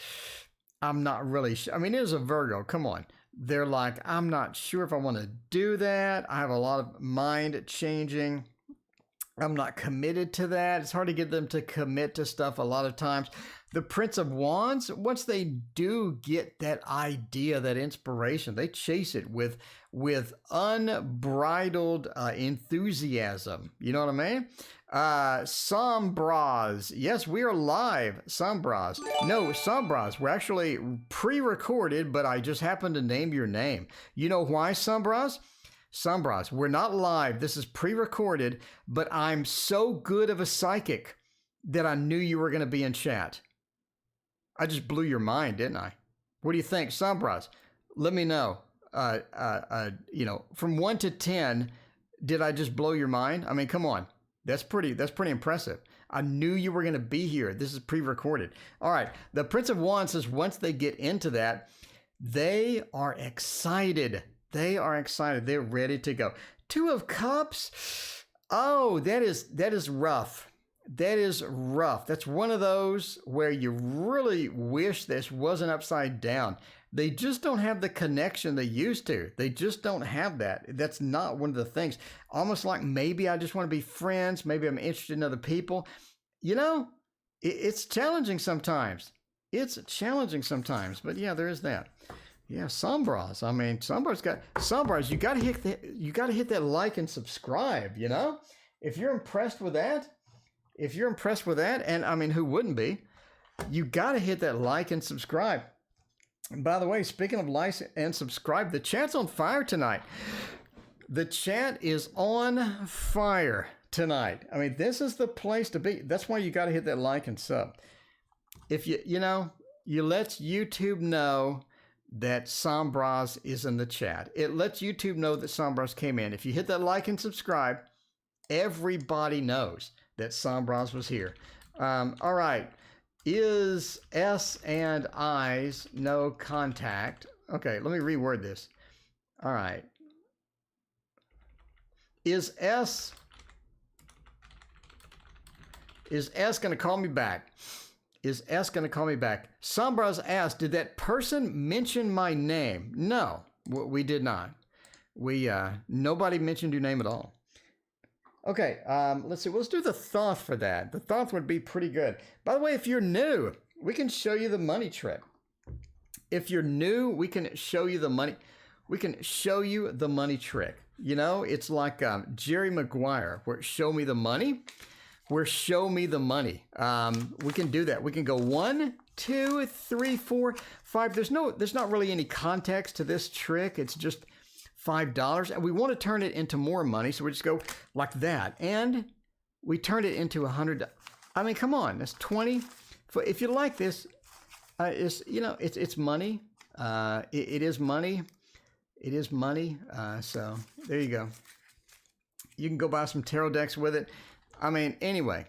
I'm not really sure. I mean, it is a Virgo. Come on. They're like, I'm not sure if I want to do that. I have a lot of mind changing. I'm not committed to that. It's hard to get them to commit to stuff a lot of times. The Prince of Wands, once they do get that idea, that inspiration, they chase it with unbridled enthusiasm. You know what I mean? Sombras. Yes, we are live. Sombras. No, Sombras. We're actually pre-recorded, but I just happened to name your name. You know why, Sombras? Sombras, we're not live. This is pre-recorded, but I'm so good of a psychic that I knew you were going to be in chat. I just blew your mind, didn't I? What do you think, Sombras? Let me know. From 1 to 10, did I just blow your mind? I mean, come on. That's pretty impressive. I knew you were going to be here. This is pre-recorded. All right. The Prince of Wands says once they get into that, They are excited. They are excited. They're ready to go. Two of Cups. Oh, that is rough. That is rough. That's one of those where you really wish this wasn't upside down. They just don't have the connection they used to. They just don't have that. That's not one of the things. Almost like maybe I just want to be friends. Maybe I'm interested in other people. You know, it's challenging sometimes. It's challenging sometimes. But yeah, there is that. Yeah, Sombras. I mean, Sombras. You got to hit that like and subscribe. You know, if you're impressed with that, and I mean, who wouldn't be? You got to hit that like and subscribe. And by the way, speaking of like and subscribe, the chat's on fire tonight. The chat is on fire tonight. I mean, this is the place to be. That's why you got to hit that like and sub. If you let YouTube know that Sombras is in the chat. It lets YouTube know that Sombras came in. If you hit that like and subscribe, everybody knows that Sombras was here. All right. Is S and I's no contact? Okay, let me reword this. All right. Is S going to call me back? Is S going to call me back? Sombras asked, did that person mention my name? No, we did not. Nobody mentioned your name at all. Okay, let's see. Let's do the thought for that. The thought would be pretty good. By the way, if you're new, we can show you the money trick. If you're new, we can show you the money. We can show you the money trick. You know, it's like Jerry Maguire, where show me the money. Where show me the money. We can do that. We can go 1, 2, 3, 4, 5. There's not really any context to this trick. It's just $5, and we want to turn it into more money, so we just go like that, and we turn it into $100. I mean, come on, that's 20. If you like this, it's money. It is money. It is money. So there you go. You can go buy some tarot decks with it. I mean, anyway,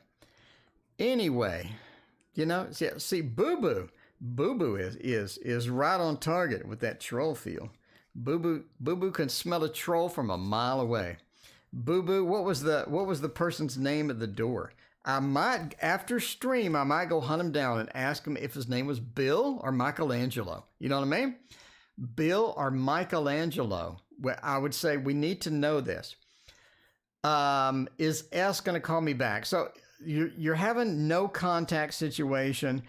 you know, see, Boo Boo is right on target with that troll feel. Boo Boo can smell a troll from a mile away. Boo Boo, what was the person's name at the door? After stream, I might go hunt him down and ask him if his name was Bill or Michelangelo. You know what I mean? Bill or Michelangelo. Well, I would say we need to know this. Is S going to call me back? So you're having no contact situation.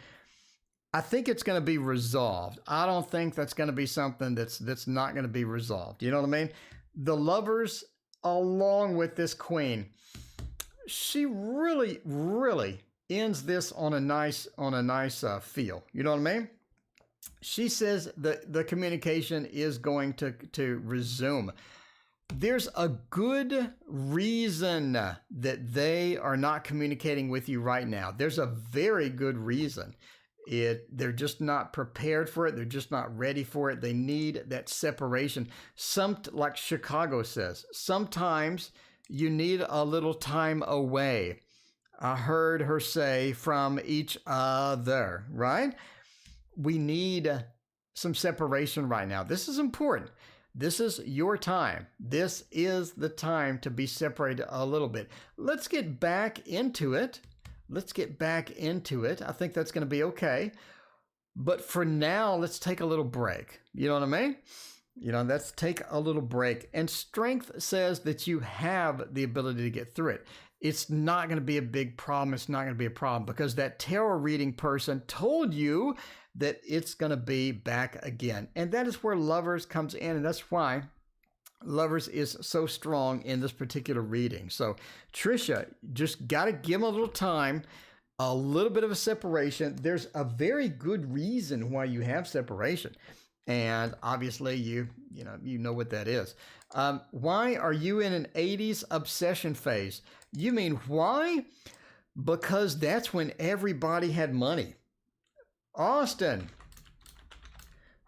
I think it's going to be resolved. I don't think that's going to be something that's not going to be resolved. You know what I mean? The Lovers, along with this Queen, she really, really ends this on a nice feel. You know what I mean? She says the communication is going to resume. There's a good reason that they are not communicating with you right now. There's a very good reason. They're just not prepared for it. They're just not ready for it. They need that separation. Like Chicago says, sometimes you need a little time away. I heard her say from each other, right? We need some separation right now. This is important. This is your time. This is the time to be separated a little bit. Let's get back into it. I think that's going to be okay. But for now, let's take a little break. You know what I mean? Let's take a little break. And strength says that you have the ability to get through it. It's not going to be a big problem. It's not going to be a problem because that tarot reading person told you that it's going to be back again. And that is where Lovers comes in. And that's why Lovers is so strong in this particular reading. So Trisha, just got to give them a little time, a little bit of a separation. There's a very good reason why you have separation. And obviously you know what that is. Why are you in an 80s obsession phase? You mean why? Because that's when everybody had money. Austin,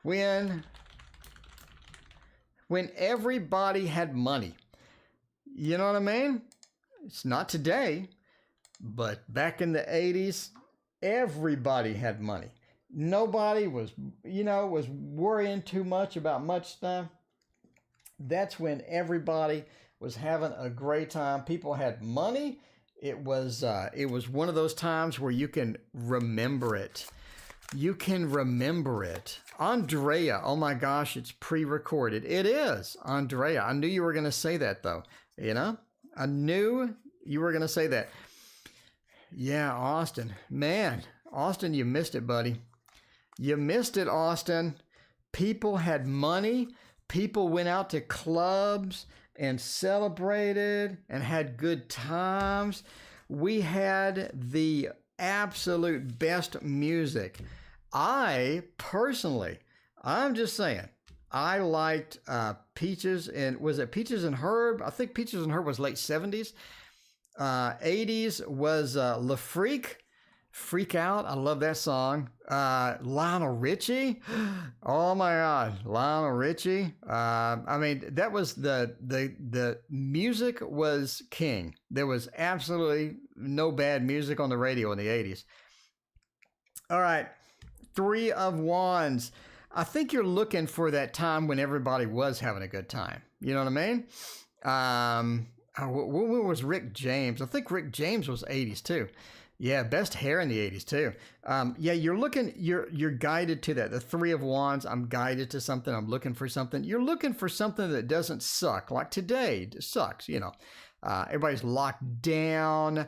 when everybody had money. You know what I mean? It's not today, but back in the 80s, everybody had money. Nobody was, was worrying too much about much stuff. That's when everybody was having a great time. People had money. It was one of those times where you can remember it. You can remember it. Andrea, oh my gosh, it's pre-recorded. It is, Andrea. I knew you were going to say that, though. I knew you were going to say that. Yeah, Austin. Man, Austin, you missed it, buddy. You missed it, Austin. People had money. People went out to clubs and celebrated and had good times. We had the absolute best music. I'm just saying, I liked Peaches and, was it Peaches and Herb? I think Peaches and Herb was late 70s. 80s was Le Freak. Freak Out. I love that song. Lionel Richie. Oh my God. Lionel Richie. I mean, that was the music was king. There was absolutely no bad music on the radio in the 80s. All right. Three of Wands. I think you're looking for that time when everybody was having a good time. You know what I mean? When was Rick James? I think Rick James was 80s too. Yeah, best hair in the 80s too. Yeah, you're guided to that. The Three of Wands, I'm guided to something. I'm looking for something. You're looking for something that doesn't suck. Like today sucks, Everybody's locked down,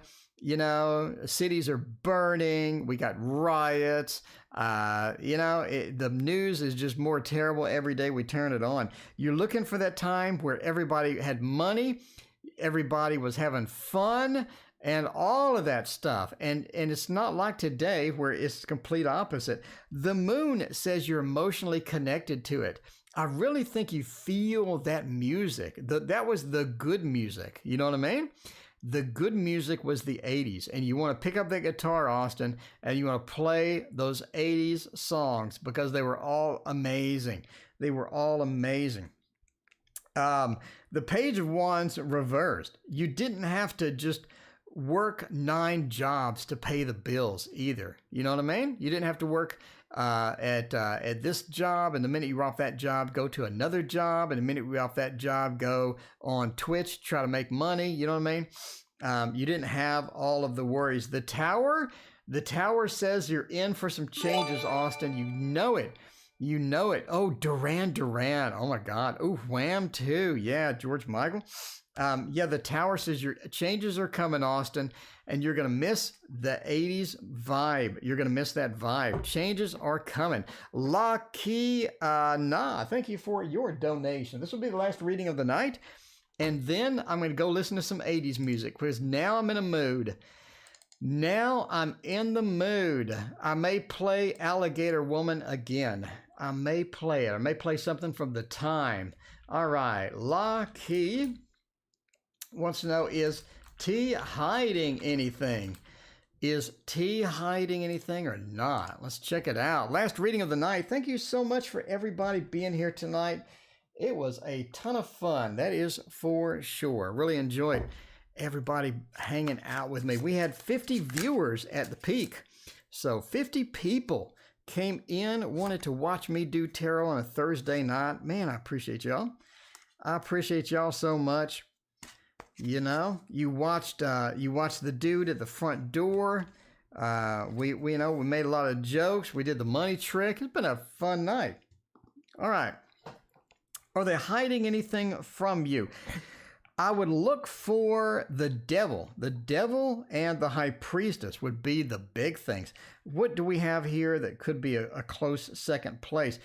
cities are burning. We got riots. The news is just more terrible every day we turn it on. You're looking for that time where everybody had money, everybody was having fun, and all of that stuff. And it's not like today where it's the complete opposite. The moon says you're emotionally connected to it. I really think you feel that music. That was the good music. You know what I mean? The good music was the 80s. And you want to pick up that guitar, Austin, and you want to play those 80s songs because they were all amazing. They were all amazing. The Page of Wands reversed. You didn't have to just work 9 jobs to pay the bills either. You know what I mean? You didn't have to work at this job, and the minute you were off that job, go to another job, and the minute you're off that job, go on Twitch, try to make money. You know what I mean? You didn't have all of the worries. The Tower says you're in for some changes, Austin. You know it. You know it. Oh, Duran Duran. Oh my God. Oh, Wham too. Yeah, George Michael. Yeah, the Tower says your changes are coming, Austin, and you're going to miss the 80s vibe. You're going to miss that vibe. Changes are coming. Lucky thank you for your donation. This will be the last reading of the night, and then I'm going to go listen to some 80s music because now I'm in a mood. Now I'm in the mood. I may play Alligator Woman again. I may play it. I may play something from the time. All right, Lucky wants to know, is T hiding anything? Is T hiding anything or not? Let's check it out. Last reading of the night. Thank you so much for everybody being here tonight. It was a ton of fun. That is for sure. Really enjoyed everybody hanging out with me. We had 50 viewers at the peak. So 50 people came in, wanted to watch me do tarot on a Thursday night. Man, I appreciate y'all. I appreciate y'all so much. You watched the dude at the front door. We made a lot of jokes. We did the money trick. It's been a fun night. All right. Are they hiding anything from you? I would look for the devil. The devil and the high priestess would be the big things. What do we have here that could be a close second place?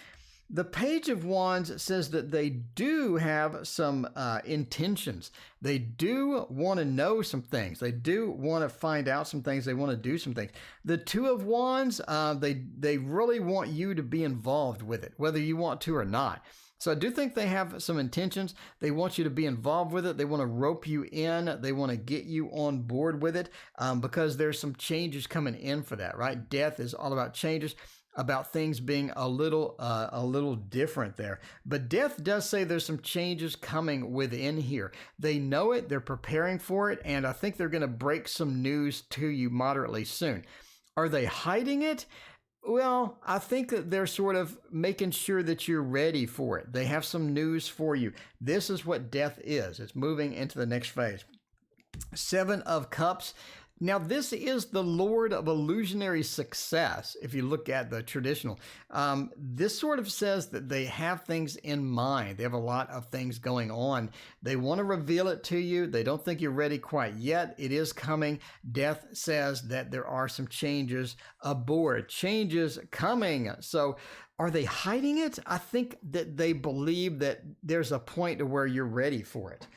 The Page of Wands says that they do have some intentions. They do want to know some things. They do want to find out some things. They want to do some things. The Two of Wands, they really want you to be involved with it, whether you want to or not. So I do think they have some intentions. They want you to be involved with it. They want to rope you in. They want to get you on board with it because there's some changes coming in for that, right? Death is all about changes, about things being a little different there. But Death does say there's some changes coming within here. They know it. They're preparing for it. And I think they're going to break some news to you moderately soon. Are they hiding it? Well, I think that they're sort of making sure that you're ready for it. They have some news for you. This is what death is. It's moving into the next phase. Seven of Cups. Now, this is the Lord of illusionary success. If you look at the traditional, this sort of says that they have things in mind. They have a lot of things going on. They want to reveal it to you. They don't think you're ready quite yet. It is coming. Death says that there are some changes aboard, changes coming. So are they hiding it? I think that they believe that there's a point to where you're ready for it,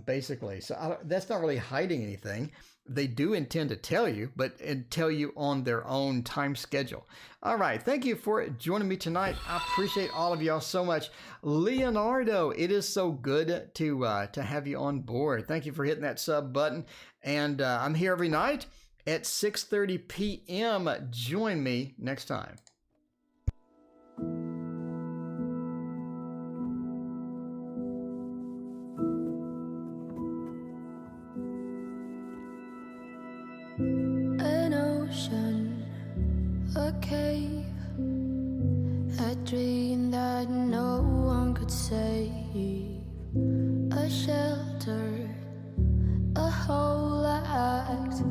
basically. So that's not really hiding anything. They do intend to tell you, but tell you on their own time schedule. All right. Thank you for joining me tonight. I appreciate all of y'all so much. Leonardo, it is so good to have you on board. Thank you for hitting that sub button. And I'm here every night at 6:30 p.m. Join me next time. An ocean, a cave, a dream that no one could save, a shelter, a whole act.